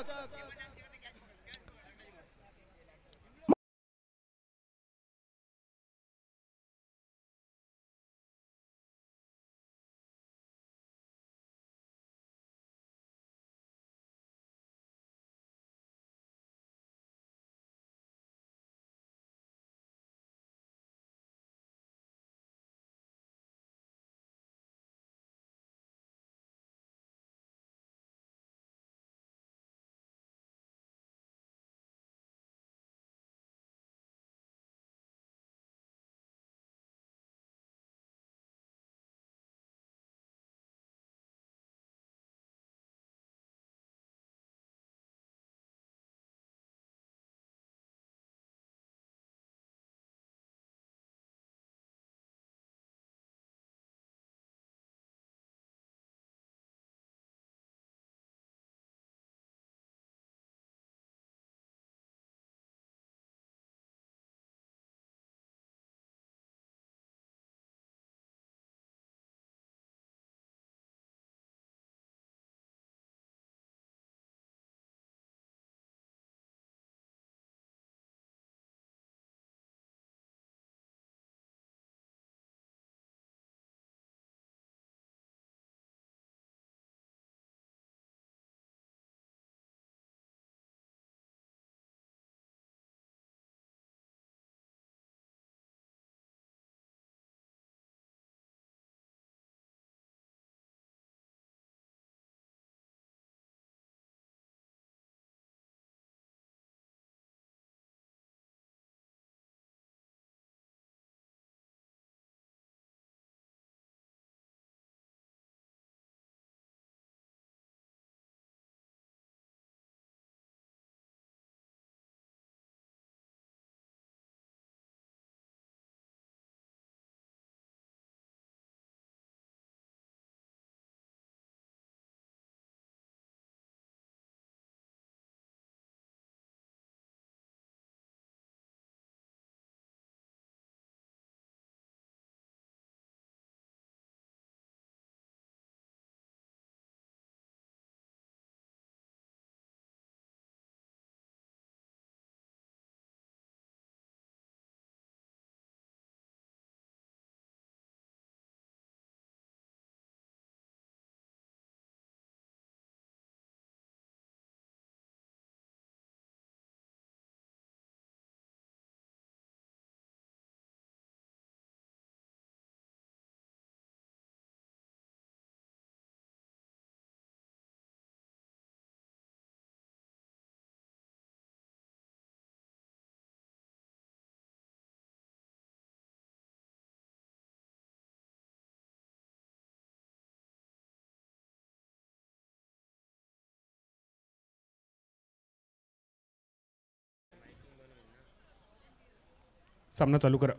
सामना चालू करा.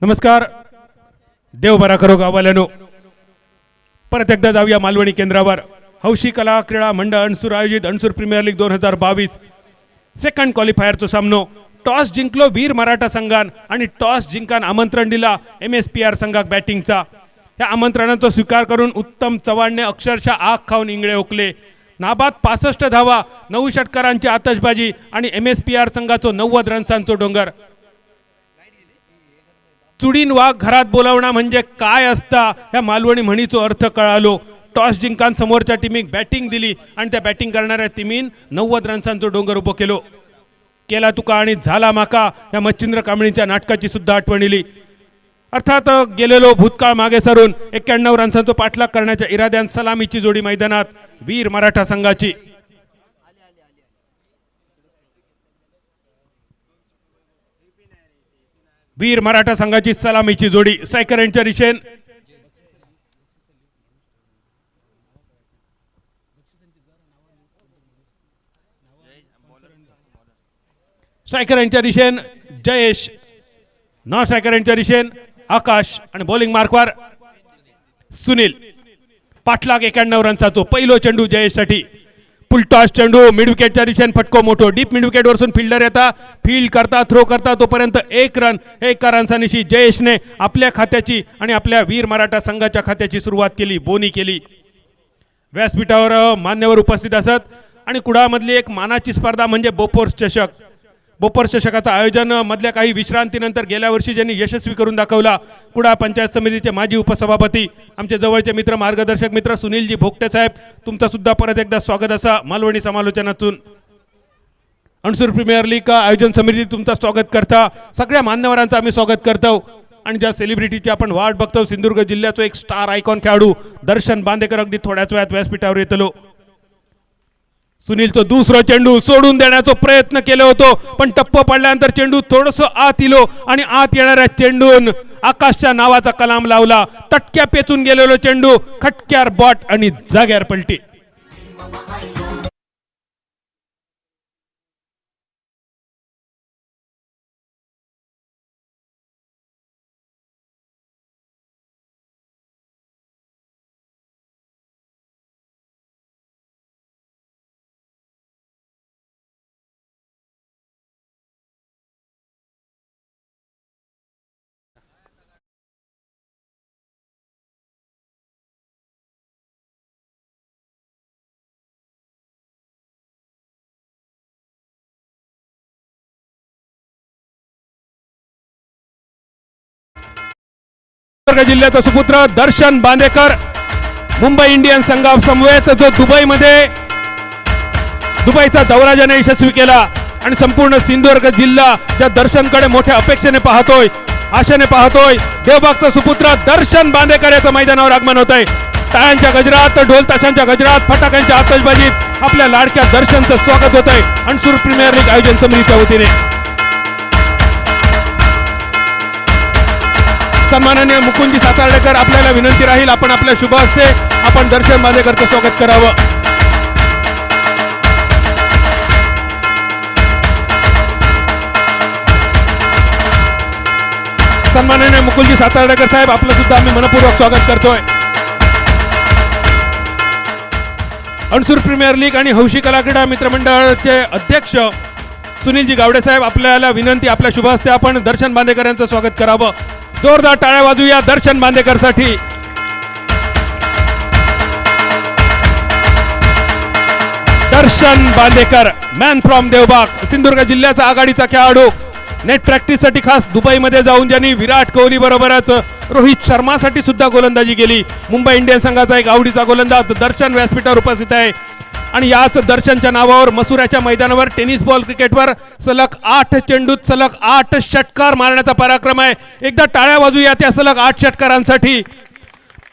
नमस्कार, देव बरा करो गाववाल्यानो. परत एकदा जाऊया मालवणी केंद्रावर. हौशी कला क्रीडा मंडळ अणसूर आयोजित अणसूर प्रीमियर लीग 2022 सेकंड क्वालिफायरचो सामनो. टॉस जिंकलो वीर मराठा संघान आणि टॉस जिंकान आमंत्रण दिला MSPR संघाक बॅटिंगचा. या आमंत्रणाचा स्वीकार करून उत्तम चव्हाणने अक्षरशः आग खाऊन इंगळे ओकले. नाबाद 65 धावा, 9 षटकारांची आतषबाजी आणि MSPR संघाचो 90 रन्सांचो डोंगर. चुडीन वाघ घरात बोलावणं म्हणजे काय असता ह्या मालवणी म्हणीचो अर्थ कळालो. टॉस जिंकान समोरच्या टीमीक बॅटिंग दिली आणि त्या बॅटिंग करणाऱ्या टीमीन 90 रन्सांचो डोंगर उभो केलो. केला तुका आणि झाला माका या मच्छिंद्र कांबळीच्या नाटकाची सुद्धा आठवण इली. अर्थात गेलेलो भूतकाळ मागे सरून 91 रन्सांचो पाठलाग करण्याच्या इराद्यान सलामीची जोडी मैदानात वीर मराठा संघाची. वीर मराठा संघाची सलामीची जोडी. स्ट्रायकर यांच्या दिशेन स्ट्रायकर यांच्या दिशेन जयेश, नॉन स्ट्रायकर यांच्या दिशेन आकाश आणि बॉलिंग मार्कवर सुनील. पाठलाग 91 रन्साचो. पहिलो चेंडू जयेशसाठी. फुलटॉस चेंडू मिड विकेटच्या दिशेन फटको मोठो. डीप मिड विकेट वरसून फिल्डर येता, फील्ड करता, थ्रो करता तोपर्यंत 1 रन. 1 रन्सांनिशी जयेशने आपल्या खात्याची आणि आपल्या वीर मराठा संघाच्या खात्याची सुरुवात केली, बोनी केली. व्यासपीठावर मान्यवर उपस्थित असत आणि कुडामधली एक मानाची स्पर्धा म्हणजे बोफोर्स चषक. बोफोर्स चषकाचं आयोजन मधल्या काही विश्रांतीनंतर गेल्या वर्षी ज्यांनी यशस्वी करून दाखवला, कुडा पंचायत समितीचे माजी उपसभापती, आमचे जवळचे मित्र, मार्गदर्शक मित्र सुनीलजी भोगटे साहेब, तुमचं सुद्धा परत एकदा स्वागत असा मालवणी समालोचनातून. अणसूर प्रीमियर लीग आयोजन समिती तुमचं स्वागत करता. सगळ्या मान्यवरांचं आम्ही स्वागत करतो. आणि ज्या सेलिब्रिटीची आपण वाट बघतो, सिंधुदुर्ग जिल्ह्याचा एक स्टार आयकॉन खेळाडू दर्शन बांदेकर अगदी थोड्याच वेळात व्यासपीठावर येतलो. सुनीलचं दुसरं चेंडू सोडून देण्याचा प्रयत्न केला होतो, पण टप्प पडल्यानंतर चेंडू थोडंसं आत इलो आणि आत येणाऱ्या चेंडून आकाशच्या नावाचा कलाम लावला. तटक्या पेचून गेलेलो चेंडू खटक्यार बॉट आणि जाग्यार पलटी. जिल्ह्याचा सुपुत्र दर्शन बांदेकर मुंबई इंडियन्स संघासमवेत जो दुबईचा दौरा ज्याने यशस्वी केला आणि संपूर्ण सिंधुदुर्ग जिल्हा ज्या दर्शनकडे मोठ्या अपेक्षेने पाहतोय, आशेने पाहतोय, देवबागचा सुपुत्र दर्शन बांदेकर याचं मैदानावर आगमन होत आहे. टाळ्यांच्या गजरात, ढोल ताशांच्या गजरात, फटाक्यांच्या आतषबाजीत आपल्या लाडक्या दर्शनचं स्वागत होत आहे अणसूर प्रीमियर लीग आयोजन समितीच्या वतीने. सन्माननीय मुकुंदजी सातार्डेकर, आपल्याला विनंती राहील आपण आपल्या शुभ हस्ते आपण दर्शन बांदेकरचं स्वागत करावं. सन्माननीय मुकुंदजी सातार्डेकर साहेब, आपलं सुद्धा आम्ही मनपूर्वक स्वागत करतोय. अणसूर प्रीमियर लीग आणि हौशी कला क्रीडा मित्रमंडळाचे अध्यक्ष सुनीलजी गावडे साहेब, आपल्याला विनंती आपल्या शुभ हस्ते आपण दर्शन बांदेकर यांचं स्वागत करावं. जोरदार टाळ्या वाजूया दर्शन बांदेकर साठी. दर्शन बांदेकर, मॅन फ्रॉम देवबाग, सिंधुदुर्ग जिल्ह्याचा आघाडीचा खेळाडू. नेट प्रॅक्टिस साठी खास दुबईमध्ये जाऊन ज्यांनी विराट कोहली बरोबरच रोहित शर्मासाठी सुद्धा गोलंदाजी केली. मुंबई इंडियन्स संघाचा एक आवडीचा गोलंदाज दर्शन व्यासपीठावर उपस्थित आहे. आणि याच दर्शनच्या नावावर मसुराच्या मैदानावर टेनिस बॉल क्रिकेटवर सलग 8 चेंडूत सलग 8 षटकार मारण्याचा पराक्रम आहे. एकदा टाळ्या वाजूया त्या सलग 8 षटकारांसाठी.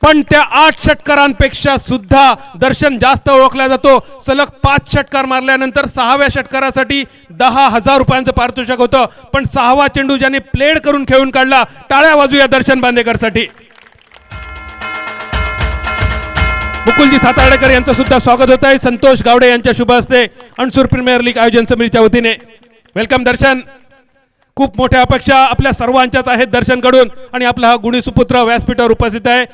पण त्या 8 षटकारांपेक्षा सुद्धा दर्शन जास्त ओळखला जातो. सलग 5 षटकार मारल्यानंतर 6व्या षटकारासाठी 10,000 रुपयांचं पारितोषिक होतं. पण 6वा चेंडू ज्यांनी प्लेड करून खेळून काढला. टाळ्या वाजूया दर्शन बांदेकर साठी. मुकुलजी सातार्डेकर यांचं सुद्धा स्वागत होत आहे संतोष गावडे यांच्या शुभ हस्ते अणसूर प्रीमियर लीग आयोजन समितीच्या वतीने. वेलकम दर्शन. खूप मोठ्या अपेक्षा आपल्या सर्वांच्याच आहेत दर्शनकडून आणि आपला हा गुणी सुपुत्र व्यासपीठावर उपस्थित आहे.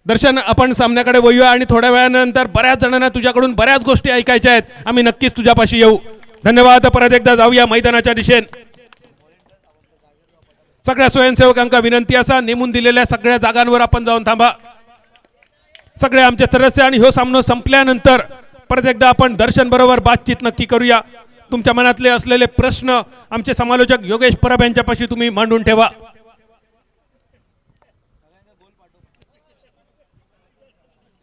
दर्शन, आपण सामन्याकडे वळूया आणि थोड्या वेळानंतर बऱ्याच जणांना तुझ्याकडून बऱ्याच गोष्टी ऐकायच्या आहेत. आम्ही नक्कीच तुझ्यापाशी येऊ. धन्यवाद. परत एकदा जाऊया मैदानाच्या दिशेने. सगळ्या स्वयंसेवकांका विनंती असा, नेमून दिलेल्या सगळ्या जागांवर आपण जाऊन थांबा. सगळे आमचे सदस्य आणि हो सामना संपल्यानंतर परत एकदा आपण दर्शन बरोबर बातचीत नक्की करूया. तुमच्या मनातले असलेले प्रश्न आमचे समालोचक योगेश परब यांच्यापाशी तुम्ही मांडून ठेवा.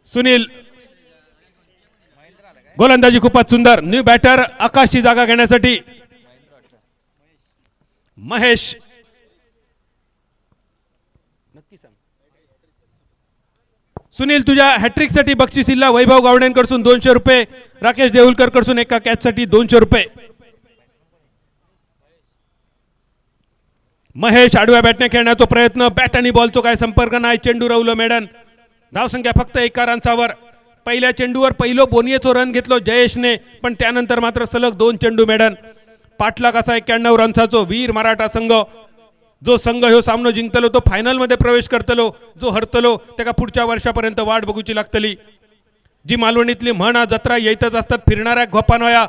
सुनील, गोलंदाजी खूपच सुंदर. न्यू बॅटर आकाशची जागा घेण्यासाठी महेश. सुनील, तुझ्या हॅट्रिक साठी बक्षिसीला वैभव गावडेंकडून 200 रुपये, राकेश देऊलकर कडून एका कॅच साठी 200 रुपये. महेश आडव्या बॅटने खेळण्याचा प्रयत्न, बॅट आणि बॉलचा काय संपर्क नाही. चेंडू रवलं मेडन. धावसंख्या फक्त 1 रनवर. पहिल्या चेंडूवर पहिलो बोनियेचो रन घेतलो जयेशने, पण त्यानंतर मात्र सलग 2 चेंडू मेडन. पाठलाग असा 91 रनचा वीर मराठा संघ. जो संघ ह्यो सामनो जिंकतलो तो फायनल मध्ये प्रवेश करतलो, जो हरतलो त्याला पुढच्या वर्षापर्यंत वाट बघूची लागतली. जी मालवणीतली म्हण जत्रा येतच असतात फिरणाऱ्या घोपानोया,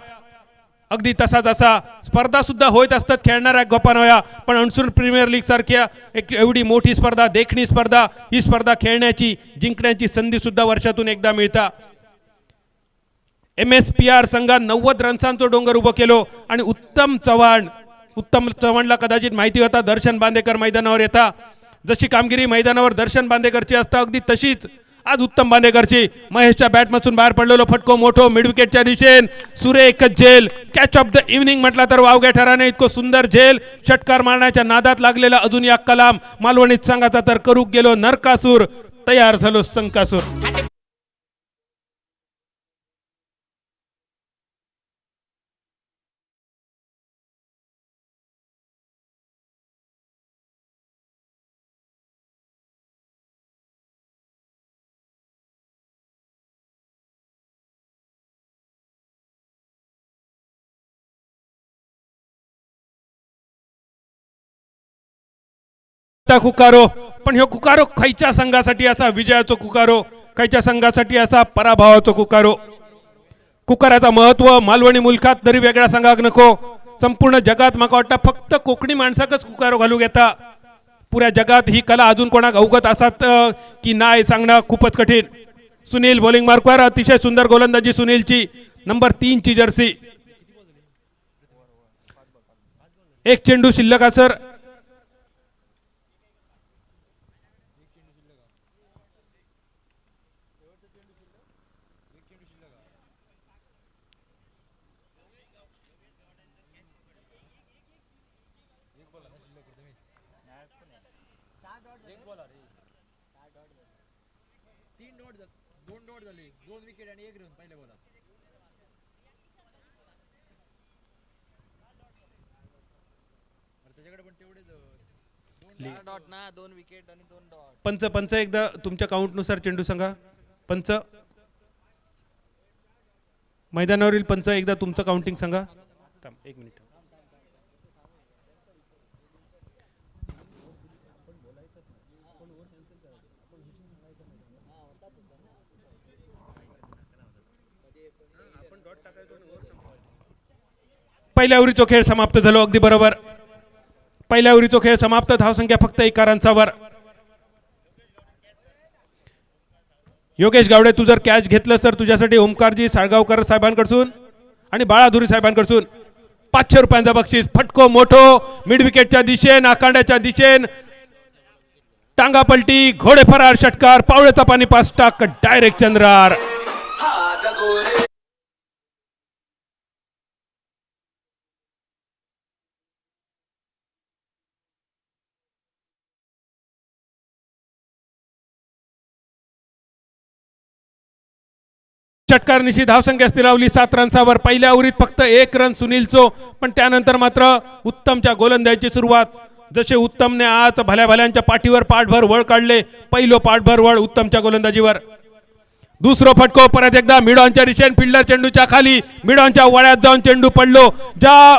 अगदी तसाच असा स्पर्धा सुद्धा होत असतात खेळणाऱ्या घोपानोया. पण अणसूर प्रीमियर लीग सारख्या एक एवढी मोठी स्पर्धा, देखणी स्पर्धा, ही स्पर्धा खेळण्याची जिंकण्याची संधी सुद्धा वर्षातून एकदा मिळता. MSPR संघात 90 रन्सांचो डोंगर उभं केलो आणि उत्तम चव्हाणला कदाचित माहिती होता दर्शन बांदेकर मैदानावर येता. जशी कामगिरी मैदानावर दर्शन बांदेकरची असता अगदी तशीच आज उत्तम बांदेकरची. महेशच्या बॅटमधून बाहेर पडलेलो फटको मोठो मिड विकेटच्या दिशेन. सुरेख झेल, कॅच ऑफ द इव्हनिंग म्हटला तर वावग्या ठराने इतको सुंदर झेल. षटकार मारण्याच्या नादात लागलेला अजून या कलाम. मालवणीत संघाचा तर करूक गेलो नरकासूर, तयार झालो संकासूर. कुकारो, पण ह्यो कुकारो खयच्या संघासाठी असा विजयाचो कुकारो, खयच्या संघासाठी असा पराभवाचो कुकारो. कुकाराचा महत्व मालवणी मुलखात तरी वेगळ्या संघाक नको, संपूर्ण जगात म्हाका वाटतं फक्त कोकणी माणसाकच कुकारो घालूक येता. पुऱ्या जगात ही कला अजून कोणाक अवगत असत की नाही सांगणं खूपच कठीण. सुनील बॉलिंग मार्कवर, अतिशय सुंदर गोलंदाजी सुनीलची. नंबर 3 ची जर्सी. एक चेंडू शिल्लक असर. पंच एकदा तुमच्या काउंट नुसार चेंडू सांगा. पंच, मैदानावरील पंच एकदा तुमचं काउंटिंग सांगा. 1 मिनिट. पहिल्या ओव्हरीचा खेळ समाप्त झालो. अगदी बरोबर. पहिल्या ओव्हरीचा खेळ समाप्त. धावसंख्या फक्त 1 रनवर. योगेश गावडे, तू जर कॅच घेतलं तर तुझ्यासाठी ओमकारजी साळगावकर साहेबांकडून आणि बाळाधुरी साहेबांकडून 500 रुपयांचा बक्षीस. फटको मोठो मिड विकेटच्या दिशेन, आखांड्याच्या दिशेन. टांगा पलटी, घोडे फरार, षटकार, पावळेचा पाणी पास टाक, डायरेक्ट चंद्रार. षटकारनिशी धावसंख्या स्थिरावली 7 रन्सावर. पहिल्या ओव्हरीत फक्त 1 रन सुनीलचो, पण त्यानंतर मात्र उत्तमच्या गोलंदाजीची सुरुवात. जसे उत्तमने आज भल्या भल्यांच्या पाठीवर पाठभर वळ काढले. पहिलो पाठभर वळ उत्तमच्या गोलंदाजीवर. दुसरो फटको परत एकदा मिडॉनच्या दिशेने, फिल्डर चेंडूच्या खाली, मिडॉनच्या वळ्यात जाऊन चेंडू पडलो. ज्या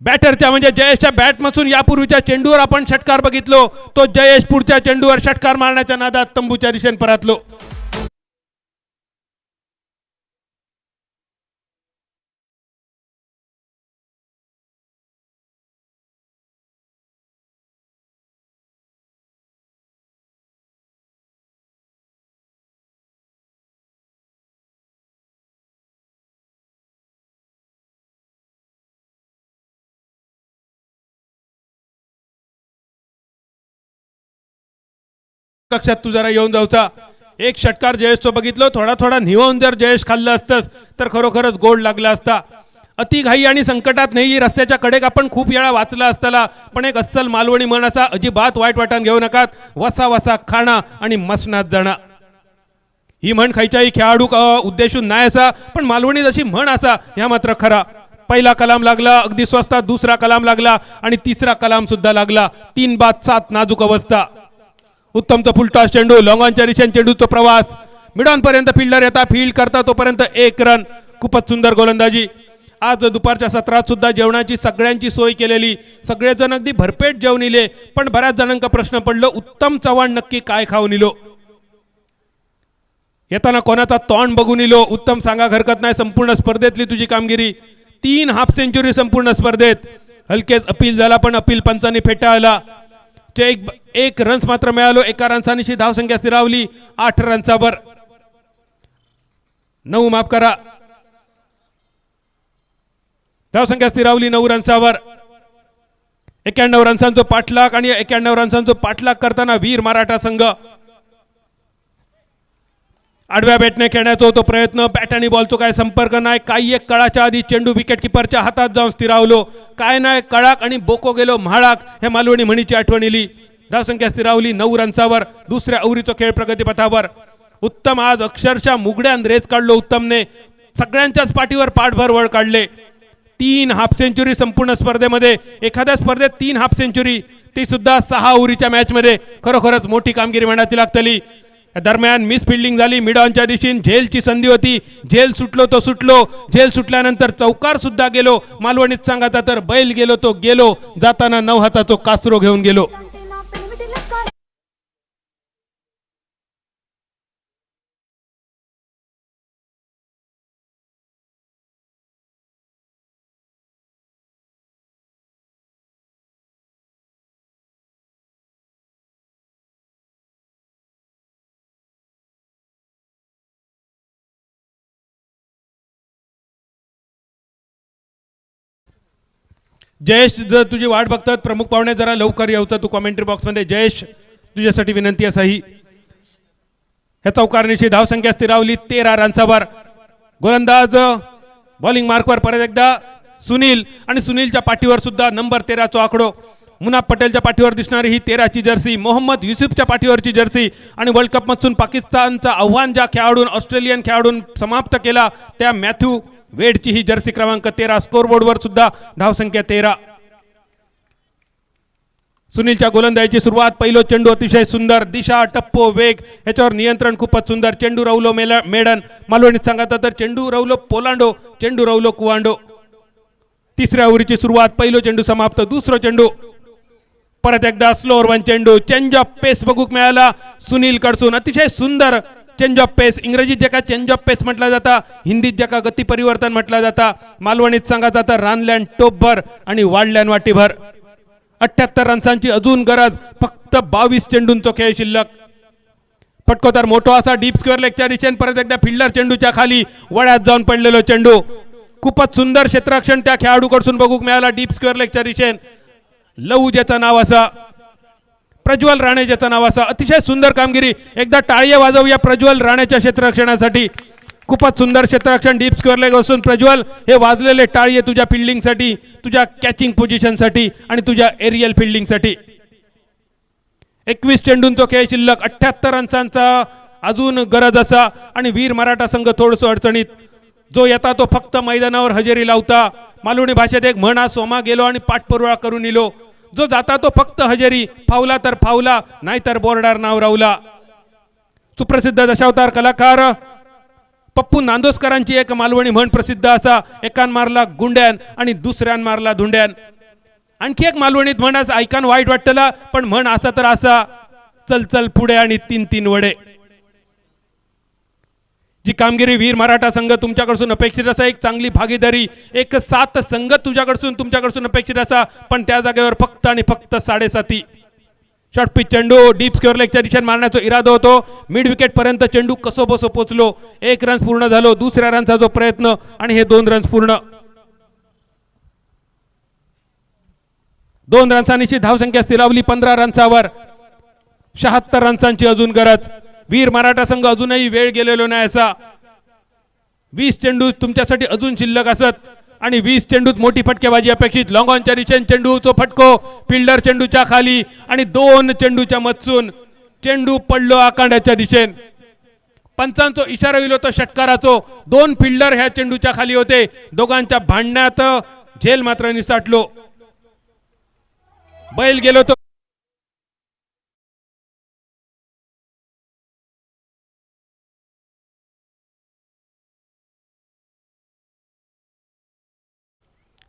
बॅटरच्या म्हणजे जयेशच्या बॅटमधून यापूर्वीच्या चेंडूवर आपण षटकार बघितलो, तो जयेश पुढच्या चेंडूवर षटकार मारण्याच्या नादात तंबूच्या दिशेने परतलो. कक्षात तू जरा येऊन जाऊचा. एक षटकार जयेशचं बघितलं, थोडा थोडा निवून जर जयेश खाल्लं असतंस तर खरोखरच गोड लागला असता. अतिघाई आणि संकटात नाही, रस्त्याच्या कडेक आपण खूप वेळा वाचला असताना, पण एक अस्सल मालवणी म्हण असा, अजिबात वाईट वाटण घेऊ नकात, वसा वसा खाणा आणि मसनात जाणा. ही म्हण खायच्याही खेळाडू उद्देशून नाही असा, पण मालवणी जशी म्हण असा ह्या मात्र खरा. पहिला कलाम लागला अगदी स्वस्तात, दुसरा कलाम लागला आणि तिसरा कलाम सुद्धा लागला. 3-7 नाजूक अवस्था. उत्तमचा फुलटॉस चेंडू, लॉंगॉनच्या दिशेने चेंडूचा प्रवास, मिडॉन पर्यंत फिल्डर येता, फील्ड करता तोपर्यंत 1 रन. खूपच सुंदर गोलंदाजी. आज दुपारच्या सत्रात सुद्धा जेवणाची सगळ्यांची सोय केलेली, सगळेजण अगदी भरपेट जेवून इले, पण बऱ्याच जणांका प्रश्न पडलो उत्तम चव्हाण नक्की काय खाऊन इलो. येताना कोणाचा तोंड बघून इलो. उत्तम सांगा हरकत नाही, संपूर्ण स्पर्धेतली तुझी कामगिरी. 3 हाफ सेंचुरी संपूर्ण स्पर्धेत. हलकेच अपील झाला पण अपील पंचांनी फेटाळला. एक रन्स मात्र मिळालो. 1 रनसानीची धावसंख्या स्थिरावली 8 रनसावर. 9 माफ करा, धावसंख्या स्थिरावली 9 रनसावर. 91 रनसांचा पाठलाग आणि 91 रनसांचा पाठलाग करताना वीर मराठा संघ. आडव्या बॅटने खेळण्याचा होतो प्रयत्न, बॅट आणि बॉलचा काय संपर्क नाही. काही एक कळाच्या आधी चेंडू विकेट किपरच्या हातात जाऊन स्थिरावलो. काय नाही, कळाक आणि बोको गेलो म्हाळाक, हे मालवणी म्हणीची आठवण इली. धावसंख्या स्थिरावली 9 रनसावर. दुसऱ्या ओव्हरीचा खेळ प्रगतीपथावर. उत्तम आज अक्षरशः मुगड्यान रेस काढलो उत्तमने. सगळ्यांच्याच पाठीवर पाठभर वळ काढले. 3 हाफ सेंचुरी संपूर्ण स्पर्धेमध्ये. एखाद्या स्पर्धेत 3 हाफ सेंचुरी, ती सुद्धा 6 ओव्हरीच्या मॅच मध्ये. खरोखरच मोठी कामगिरी म्हणायची लागतली. दरम्यान मिस फिल्डिंग झाली. मिडॉनच्या दिशेने झेलची संधी होती, झेल सुटलो तो सुटलो. झेल सुटल्यानंतर चौकार सुद्धा गेलो. मालवणीत सांगायचा तर बैल गेलो तो गेलो, जाताना 9 हाताचो कासरो घेऊन गेलो. जयेश, जर तुझी वाट बघतात प्रमुख पाहुणे, जरा लवकर यायचं तू कॉमेंट्री बॉक्समध्ये. जयेश, तुझ्यासाठी विनंती असाही. ह्या चौकारनीची धावसंख्या स्थिरावली 13 रनसावर. गोलंदाज बॉलिंग मार्कवर परत एकदा सुनील, आणि सुनीलच्या पाठीवर सुद्धा नंबर 13 आकडो. मुनाफ पटेलच्या पाठीवर दिसणारी ही 13ची जर्सी, मोहम्मद युसुफच्या पाठीवरची जर्सी. आणि वर्ल्ड कप मधून पाकिस्तानचं आव्हान ज्या खेळाडून, ऑस्ट्रेलियन खेळाडून समाप्त केला, त्या मॅथ्यू वेडची ही जर्सी क्रमांक 13. स्कोरबोर्डवर सुद्धा धावसंख्या 13. सुनीलच्या गोलंदाजीची सुरुवात. पहिलो चेंडू अतिशय सुंदर, दिशा, टप्पो, वेग याच्यावर नियंत्रण खूपच सुंदर. चेंडू रवलो मेडन, मालवणीत सांगायचं तर चेंडू रवलो पोलांडो, चेंडू रवलो कुवांडो. तिसऱ्या ओव्हरीची सुरुवात. पहिलो चेंडू समाप्त. दुसरा चेंडू परत एकदा स्लोअर 1 चेंडू. चेंज ऑफ पेस बघूक मिळाला सुनील कडसून. अतिशय सुंदर चेंज ऑफ पेस. इंग्रजीत ज्याका चेंज ऑफ पेस म्हटलं जातं, हिंदीत ज्याका गती परिवर्तन म्हटलं जातं. मालवणीत सांगायचं तर रानलँड टोपभर आणि वाढलँड वाटीभर. 78 रन्सांची अजून गरज, फक्त 22 चेंडूंचा खेळ शिल्लक. फटको तर मोठा असा डीप स्क्वेअर लेगच्या दिशेने. परत एकदा फिल्डर चेंडूच्या खाली वड्यात जाऊन पडलेलो चेंडू. खूपच सुंदर क्षेत्ररक्षण त्या खेळाडूकडून बघूक मिळाला डीप स्क्वेअर लेगच्या दिशेने. लहू ज्याचं नाव असा, प्रज्वल राणे ज्याचं नाव असा. अतिशय सुंदर कामगिरी. एकदा टाळ्या वाजवूया प्रज्वल राणेच्या क्षेत्ररक्षणासाठी. खूपच सुंदर क्षेत्ररक्षण डीप स्क्वेअर लेग असून प्रज्वल, हे वाजलेले टाळी तुझ्या फिल्डिंगसाठी, तुझ्या कॅचिंग पोझिशनसाठी आणि तुझ्या एरियल फिल्डिंगसाठी. 21 चेंडूंचा खेळ शिल्लक, 78 रन्सांचा अजून गरज असा. आणि वीर मराठा संघ थोडंसं अडचणीत. जो येता तो फक्त मैदानावर हजेरी लावता. मालवणी भाषेत एक म्हणा, सोमा गेलो आणि पाठपुरावा करून इलो. जो जाता तो फक्त हजेरी, फावला तर फावला, नाहीतर बोर्डार नाव रावला. सुप्रसिद्ध दशावतार कलाकार पप्पू नांदोसकरांची एक मालवणी म्हण प्रसिद्ध असा, एकान मारला गुंड्यान आणि दुसऱ्यान मारला धुंड्यान. आणखी एक मालवणीत म्हण असं ऐकान वाईट वाटतला, पण म्हण असा तर असा, चल चल पुढे आणि तीन तीन वडे. जी कामगिरी वीर मराठा संघ तुमच्याकडून अपेक्षित असा, एक चांगली भागीदारी, एक सात संघ तुमच्याकडून अपेक्षित असा, पण त्या जागेवर फक्त आणि फक्त 7.5. शॉर्ट पिच चेंडू डीप स्क्वेअर लेगच्या दिशेने मारण्याचा इरादा होतो. मिड विकेट पर्यंत चेंडू कसो बसो पोचलो. 1 रन पूर्ण झालो. दुसऱ्या रनचा जो प्रयत्न आणि हे 2 रन पूर्ण. 2 रन्सांची धावसंख्या स्थिरावली 15 रन्सावर. 76 रन्सांची अजून गरज. वीर मराठा संघ अजूनही वेळ गेलेलो नाही असा. 20 चेंडू तुमच्यासाठी अजून शिल्लक असत आणि 20 चेंडूत मोठी फटकेबाजी अपेक्षित. लॉंग ऑनच्या दिशेने चेंडूचो फटको फिल्डर चेंडूच्या खाली आणि 2 चेंडूच्या मधसून चेंडू पडलो आकांड्याच्या दिशेने. पंचांचो इशारा होईल तो षटकाराचो. 2 फिल्डर ह्या चेंडूच्या खाली होते. दोघांच्या भांडण्यात झेल मात्र निसटलो. बैल गेलो तो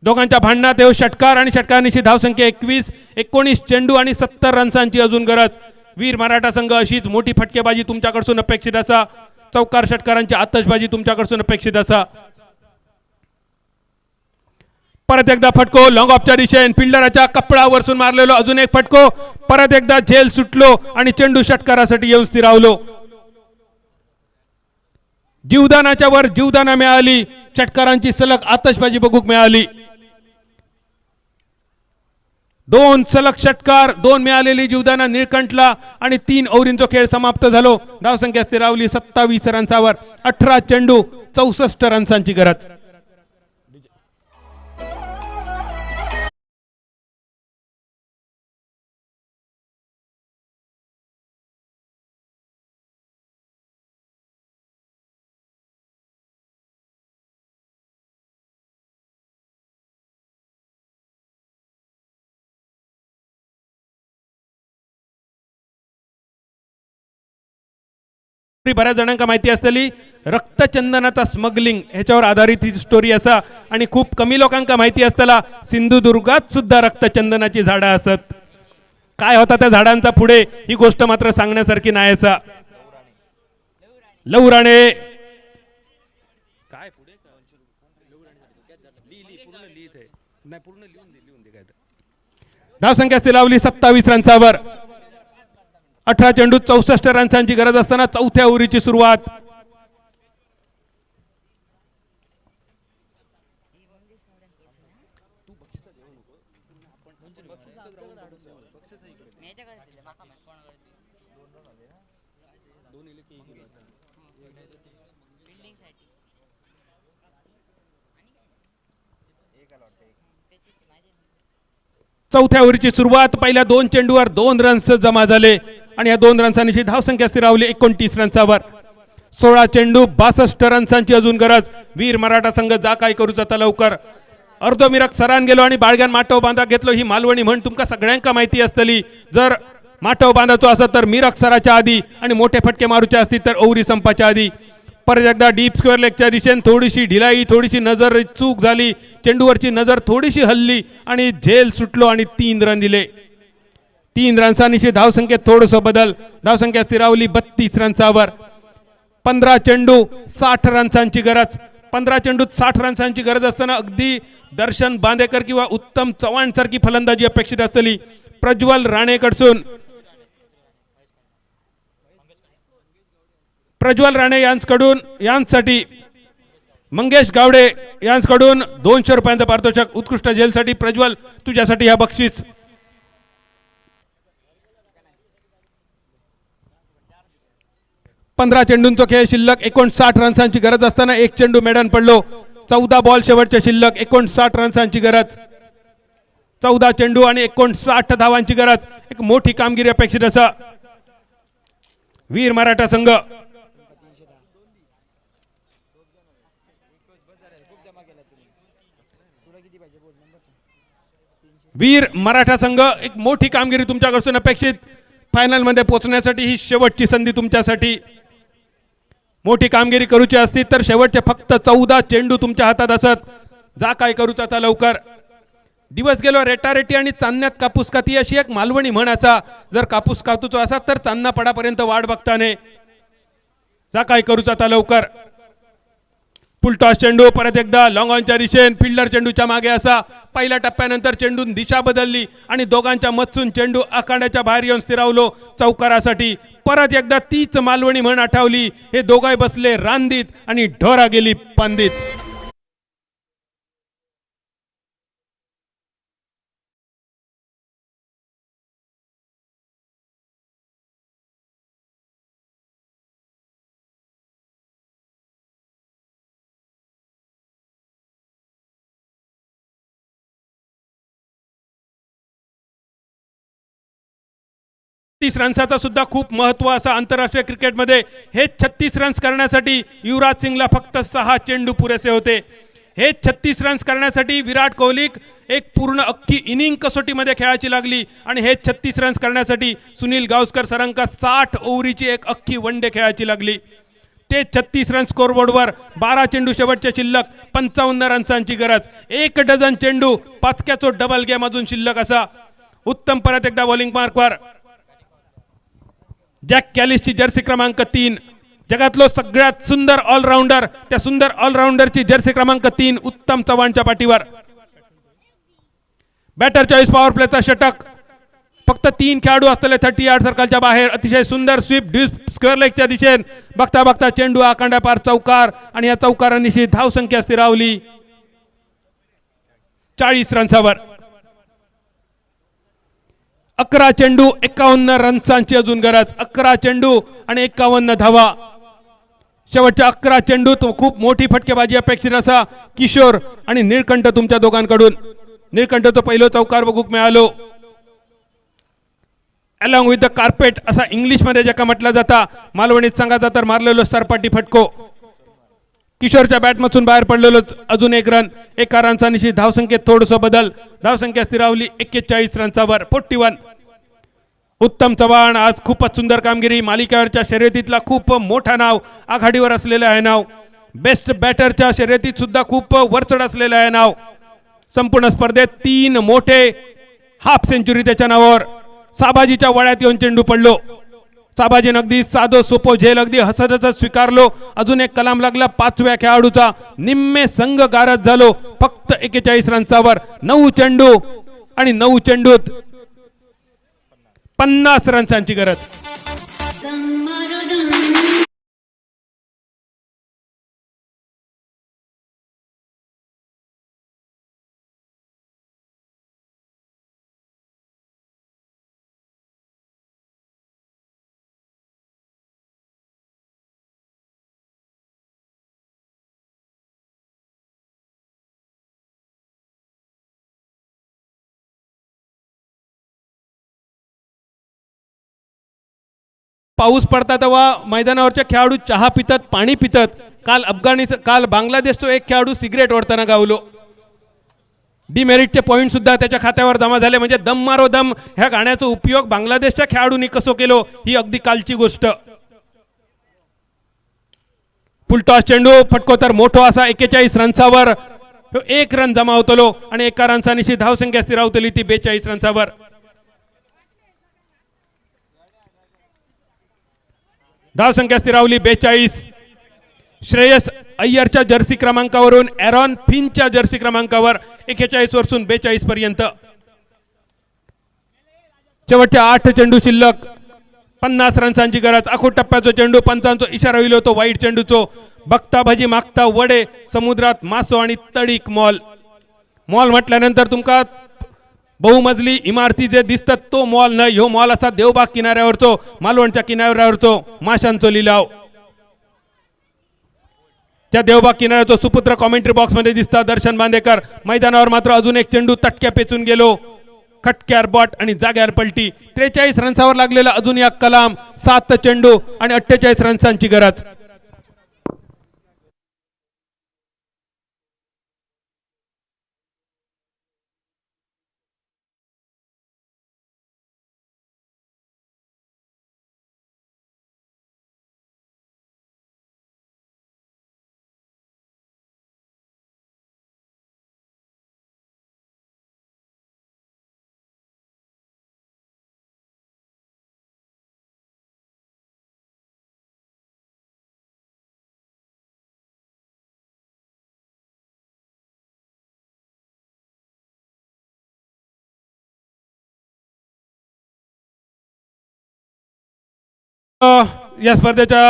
दोघांच्या भांडणात येऊ षटकार आणि षटकारांची धावसंख्या 21. 19 चेंडू आणि 70 रन्सांची अजून गरज. वीर मराठा संघ अशीच मोठी फटकेबाजी तुमच्याकडून अपेक्षित असा. चौकार षटकारांची आतषबाजी तुमच्याकडून अपेक्षित असा. परत एकदा फटको लॉंग ऑफच्या दिशेने फिल्डरच्या कपडावरसून मारलेलो अजून एक फटको. परत एकदा झेल सुटलो आणि चेंडू षटकारासाठी येऊन स्थिरावलो. जीवदानाच्या वर जीवदाना मिळाली. षटकारांची सलग आतषबाजी बघूक मिळाली. 2 सलग षटकार, 2 मिळालेली जीवदाना निळकंठला आणि 3 ओव्हरींचा खेळ समाप्त झालो. धावसंख्या स्थिरावली 27 रन्सावर. 18 चेंडू 64 रन्सांची गरज. बऱ्याच जणांना माहिती असलेली रक्तचंदनाचा स्मगलिंग ह्याच्यावर आधारित ही स्टोरी असा आणि खूप कमी लोकांना माहिती असताना सिंधुदुर्गात सुद्धा रक्तचंदनाची झाडं असत. काय होता त्या झाडांचा पुढे ही गोष्ट मात्र सांगण्यासारखी नाही असा. लवराणे काय पुढे धावसंख्या स्थिरावली 27 रन्सावर. 18 चेंडूत 64 रन्सांची गरज असताना चौथ्या ओव्हरीची सुरुवात. चौथ्या ओव्हरीची सुरुवात. पहिल्या 2 चेंडूवर 2 रन्स जमा झाले आणि या 2 रन्सांची धावसंख्या स्थिरावली 29 रन्सावर. 16 चेंडू 62 रन्सांची अजून गरज. वीर मराठा संघ जा काय करूच आता लवकर. अर्धमिरक सरान गेलो आणि बाळग्यान माटव बांधा घेतलो ही मालवणी म्हण तुमका सगळ्यांका माहिती असतली. जर माटव बांधाचो असत तर मिरक सराच्या आधी आणि मोठे फटके मारूचे असतील तर ओव्हरी संपाच्या आधी. परत एकदा डीप स्क्वेअर लेगच्या दिशेने थोडीशी ढिलाई, थोडीशी नजर चूक झाली. चेंडूवरची नजर थोडीशी हल्ली आणि झेल सुटलो आणि 3 रन दिले. 3 रन्सांची धावसंख्येत थोडंसं बदल. धावसंख्या स्थिरावली 32 रन्सावर. 15 चेंडू 60 रन्सांची गरज. 15 चेंडूत 60 रन्सांची गरज असताना अगदी दर्शन बांदेकर किंवा उत्तम चव्हाण सारखी फलंदाजी अपेक्षित असलेली प्रज्वल राणेकडून प्रज्वल राणे यांसाठी मंगेश गावडे यांच्याकडून 200 रुपयांचा पारितोषिक. उत्कृष्ट झेलसाठी प्रज्वल तुझ्यासाठी हा बक्षीस. पंधरा चेंडूंचा खेळ शिल्लक 59 रन्सांची गरज असताना 1 चेंडू मेडन पडलो. 14 बॉल शेवटचे शिल्लक 59 रन्सांची गरज. 14 चेंडू आणि 59 धावांची गरज. एक मोठी कामगिरी अपेक्षित असा वीर मराठा संघ. वीर मराठा संघ एक मोठी कामगिरी तुमच्याकडून अपेक्षित. फायनल मध्ये पोहोचण्यासाठी ही शेवटची संधी तुमच्यासाठी. मोठी कामगिरी करूची असती तर शेवटचे फक्त 14 चेंडू तुमच्या हातात असत. जा काय करूचा आता लवकर. दिवस गेलो रेटारेटी आणि चांदण्यात कापूस काती अशी एक मालवणी म्हण असा. जर कापूस कातूचो असा तर चांदणा पडापर्यंत वाट बघताने. जा काय करूचा आता लवकर. फुलटॉस चेंडू परत एकदा लॉंग ऑनच्या दिशेन फिल्डर चेंडूच्या मागे असा. पहिल्या टप्प्यानंतर चेंडून दिशा बदलली आणि दोघांच्या मधसून चेंडू आखाड्याच्या बाहेर येऊन स्थिरावलो चौकारासाठी. परत एकदा तीच मालवणी म्हण आठवली. हे दोघांही बसले रांदीत आणि ढोरा गेली पांदीत. तीस रन्साचा सुद्धा खूप महत्व असा आंतरराष्ट्रीय क्रिकेटमध्ये. हे 36 रन्स करण्यासाठी युवराज सिंगला फक्त 6 चेंडू पुरेसे होते. हे 36 रन्स करण्यासाठी विराट कोहलीक एक पूर्ण अख्खी इनिंग कसोटीमध्ये खेळायची लागली आणि हे 36 रन्स करण्यासाठी सुनील गावस्कर सरांका 60 ओव्हरीची एक अख्खी वन डे खेळायची लागली. ते 36 रन स्कोरबोर्डवर 12 चेंडू शेवटचे शिल्लक 55 रन्सांची गरज. 1 डझन चेंडू पाचक्याचो डबल गेम अजून शिल्लक असा. उत्तम परत एकदा बॉलिंग मार्कवर. जॅक कॅलिसची जर्सी क्रमांक 3 जगातलो सगळ्यात सुंदर ऑलराऊंडर. त्या सुंदर ऑलराऊंडरची जर्सी क्रमांक 3 उत्तम चव्हाणच्या पाठीवर. बॅटर चॉईस पॉवर प्लेचा षटक. फक्त 3 खेळाडू असलेले 30 यार्ड सर्कलच्या बाहेर. अतिशय सुंदर स्वीप ड्यूप स्क्वेअर लेगच्या दिशेन. बघता बघता चेंडू आखांड्या पार चौकार आणि या चौकारानिशी धावसंख्या स्थिरावली 40 रन्सावर. 11 चेंडू 51 रन्सांची अजून गरज. 11 चेंडू आणि 51 धावा. शेवटच्या 11 चेंडू तो खूप मोठी फटकेबाजी अपेक्षित असा. किशोर आणि निळकंठ तुमच्या दोघांकडून. निळकंठचा पहिलो चौकार बघूक मिळालो. अलॉंग विथ द कार्पेट असा इंग्लिश मध्ये ज्याका म्हटलं जाता. मालवणीत सांगायचा तर मारलेलो सरपाटी फटको. किशोरच्या बॅटमधून बाहेर पडलेलो अजून 1 रन. 1 रनचा धावसंख्येत थोडंसं बदल. धावसंख्या स्थिरावली 41 रन्सावर 41. उत्तम चव्हाण आज खूपच सुंदर कामगिरी. मालिकेवरच्या शर्यतीतला खूप मोठा नाव आघाडीवर असलेलं आहे नाव. बेस्ट बॅटरच्या शर्यतीत सुद्धा खूप वरचढ असलेलं आहे नाव. संपूर्ण स्पर्धेत 3 मोठे हाफ सेंचुरी त्याच्या नावावर. साबाजीच्या वळ्यात येऊन चेंडू पडलो. साबाजीने अगदी साधो सोपो झेल अगदी हसत स्वीकारलो. अजून एक कलाम लागला 5व्या खेळाडूचा. निम्मे संघ गारद झालो फक्त 41 रन्सावर. 9 चेंडू आणि 9 चेंडूत 50 रन्सांची गरज. पाऊस पडता तेव्हा मैदानावरच्या खेळाडू चहा पितात पाणी पितात. काल बांगलादेशचा एक खेळाडू सिगरेट ओढताना गावलो. डिमेरिटचे पॉइंट सुद्धा त्याच्या खात्यावर जमा झाले. म्हणजे दम मारो दम ह्या गाण्याचा उपयोग बांगलादेशच्या खेळाडूंनी कसो केलो ही अगदी कालची गोष्ट. फुलटॉस चेंडू फटको तर मोठो असा 41 रन्सावर. 1 रन जमा होतलो आणि 1 रनसानिशी धावसंख्या स्थिरावतली ती 42 रन्सावर. धावसंख्या स्थिरावली 42. श्रेयस अय्यरच्या जर्सी क्रमांकावरून एरॉन फिनच्या जर्सी क्रमांकावर 41 वरसून 42 पर्यंत. शेवटच्या 8 चेंडू शिल्लक 50 रन्सांची गरज. आखो टप्प्याचा चेंडू. पंचांचा इशारा होईल तो वाईट चेंडूचो. बघता भाजी मागता वडे समुद्रात मासो आणि तडीक मॉल. मॉल म्हटल्यानंतर तुमका बहुमजली इमारती जे दिसतात तो मॉल नाही. ह्यो मॉल असा देवबाग किनाऱ्यावरचो मालवणच्या किनाऱ्यावरचो माशांचो लिलाव. त्या देवबाग किनाऱ्याचो सुपुत्र कॉमेंट्री बॉक्स मध्ये दिसता दर्शन बांदेकर. मैदानावर मात्र अजून एक चेंडू तटक्या पेचून गेलो. खटक्यार बॉट आणि जाग्यावर पलटी. 43 रन्सावर लागलेला अजून एक कलाम. 7 चेंडू आणि 48 रन्सांची गरज. या स्पर्धेच्या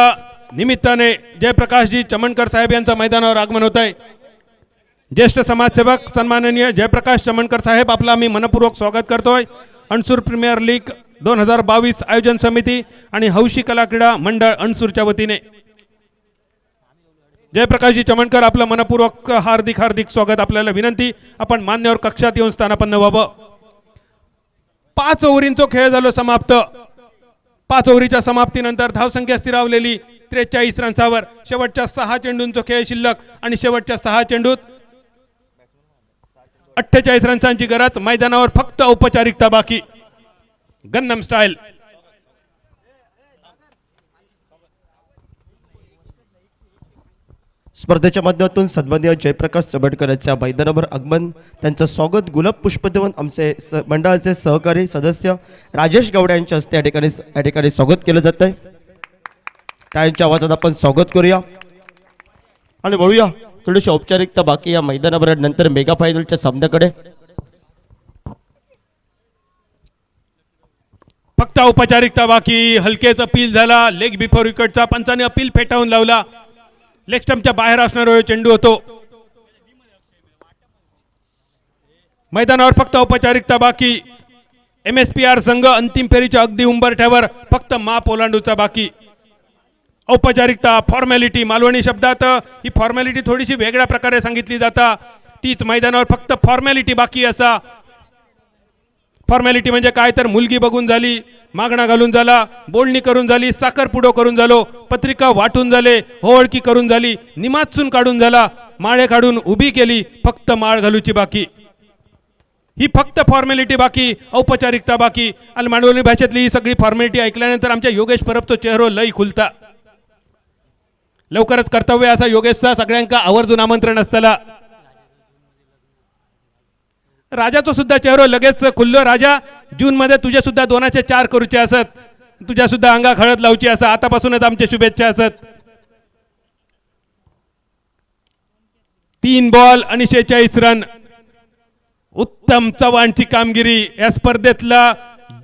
निमित्ताने जयप्रकाशजी चमनकर साहेब यांचं मैदानावर आगमन होत आहे. ज्येष्ठ समाजसेवक सन्माननीय जयप्रकाश चमनकर साहेब आपलं आम्ही मनपूर्वक स्वागत करतोय. अणसूर प्रीमियर लीग 2022 आयोजन समिती आणि हौशी कला क्रीडा मंडळ अणसूरच्या वतीने जयप्रकाशजी चमनकर आपलं मनपूर्वक हार्दिक हार्दिक स्वागत. आपल्याला विनंती आपण मान्यवर कक्षात येऊन स्थानापन्न व्हावं. 5 ओव्हरींचा खेळ झालो समाप्त. 5 ओव्हरीच्या समाप्तीनंतर धावसंख्या स्थिरावलेली 43 रन्सावर. शेवटच्या 6 चेंडूंचा खेळ शिल्लक आणि शेवटच्या 6 चेंडूत 48 रन्सांची गरज. मैदानावर फक्त औपचारिकता बाकी. गन्नम स्टाईल. स्पर्धेच्या माध्यमातून सन्माननीय जयप्रकाश चमनकर यांच्या मैदानावर आगमन, त्यांचं स्वागत गुलाब पुष्प देऊन आमचे मंडळाचे सहकारी सदस्य राजेश गवडे यांच्या हस्ते या ठिकाणी स्वागत केलं जात आहे. टाळ्यांच्या आवाजात आपण स्वागत करूया आणि वळूया थोडीशी औपचारिकता बाकी या मैदानावर. नंतर मेगा फायनलच्या सामन्याकडे. फक्त औपचारिकता बाकी. हलकेच अपील झाला. लेग बिफोर विकेटचा पंचाने अपील फेटाळून लावला. लेग स्टंपच्या बाहेर असणारा चेंडू होतो. मैदानावर फक्त औपचारिकता बाकी. MSPR संघ अंतिम फेरीच्या अगदी उंबरठ्यावर. फक्त माप ओलांडूचा बाकी. औपचारिकता फॉर्मॅलिटी. मालवणी शब्दात ही फॉर्मॅलिटी थोडीशी वेगळ्या प्रकारे सांगितली जाता. तीच मैदानावर फक्त फॉर्मॅलिटी बाकी असा. फॉर्मॅलिटी म्हणजे काय तर मुलगी बघून झाली, मागणा घालून झाला, बोलणी करून झाली, साखरपुडो करून झालो, पत्रिका वाटून झाले, होळकी करून झाली, निमाचून काढून झाला, माळे काढून उभी केली, फक्त माळ घालूची बाकी. ही फक्त फॉर्मॅलिटी बाकी. औपचारिकता बाकी. आणि मांडवली भाषेतली ही सगळी फॉर्मॅलिटी ऐकल्यानंतर आमच्या योगेश परबचा चेहरा लई खुलता. लवकरच कर्तव्य असा योगेशचा सगळ्यांका आवर्जून आमंत्रण असताना. राजाचा सुद्धा चेहरा लगेच खुल्लो. राजा, जून मध्ये तुझे सुद्धा 2चे 4 करूचे असत. तुझ्या सुद्धा अंगा हळद लावची असं. आतापासूनच आमच्या शुभेच्छा असत. 3 बॉल आणि 46 रन. उत्तम चव्हाणची कामगिरी. या स्पर्धेतला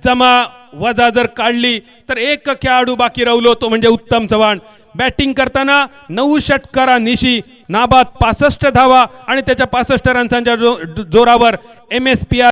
जमा वजा जर काढली तर एक खेळाडू बाकी राहिलो, तो म्हणजे उत्तम चव्हाण. बॅटिंग करताना 9 षटकारानिशी नाबाद 65 धावा आणि त्याच्या 65 रन्सांच्या जोरावर MSPR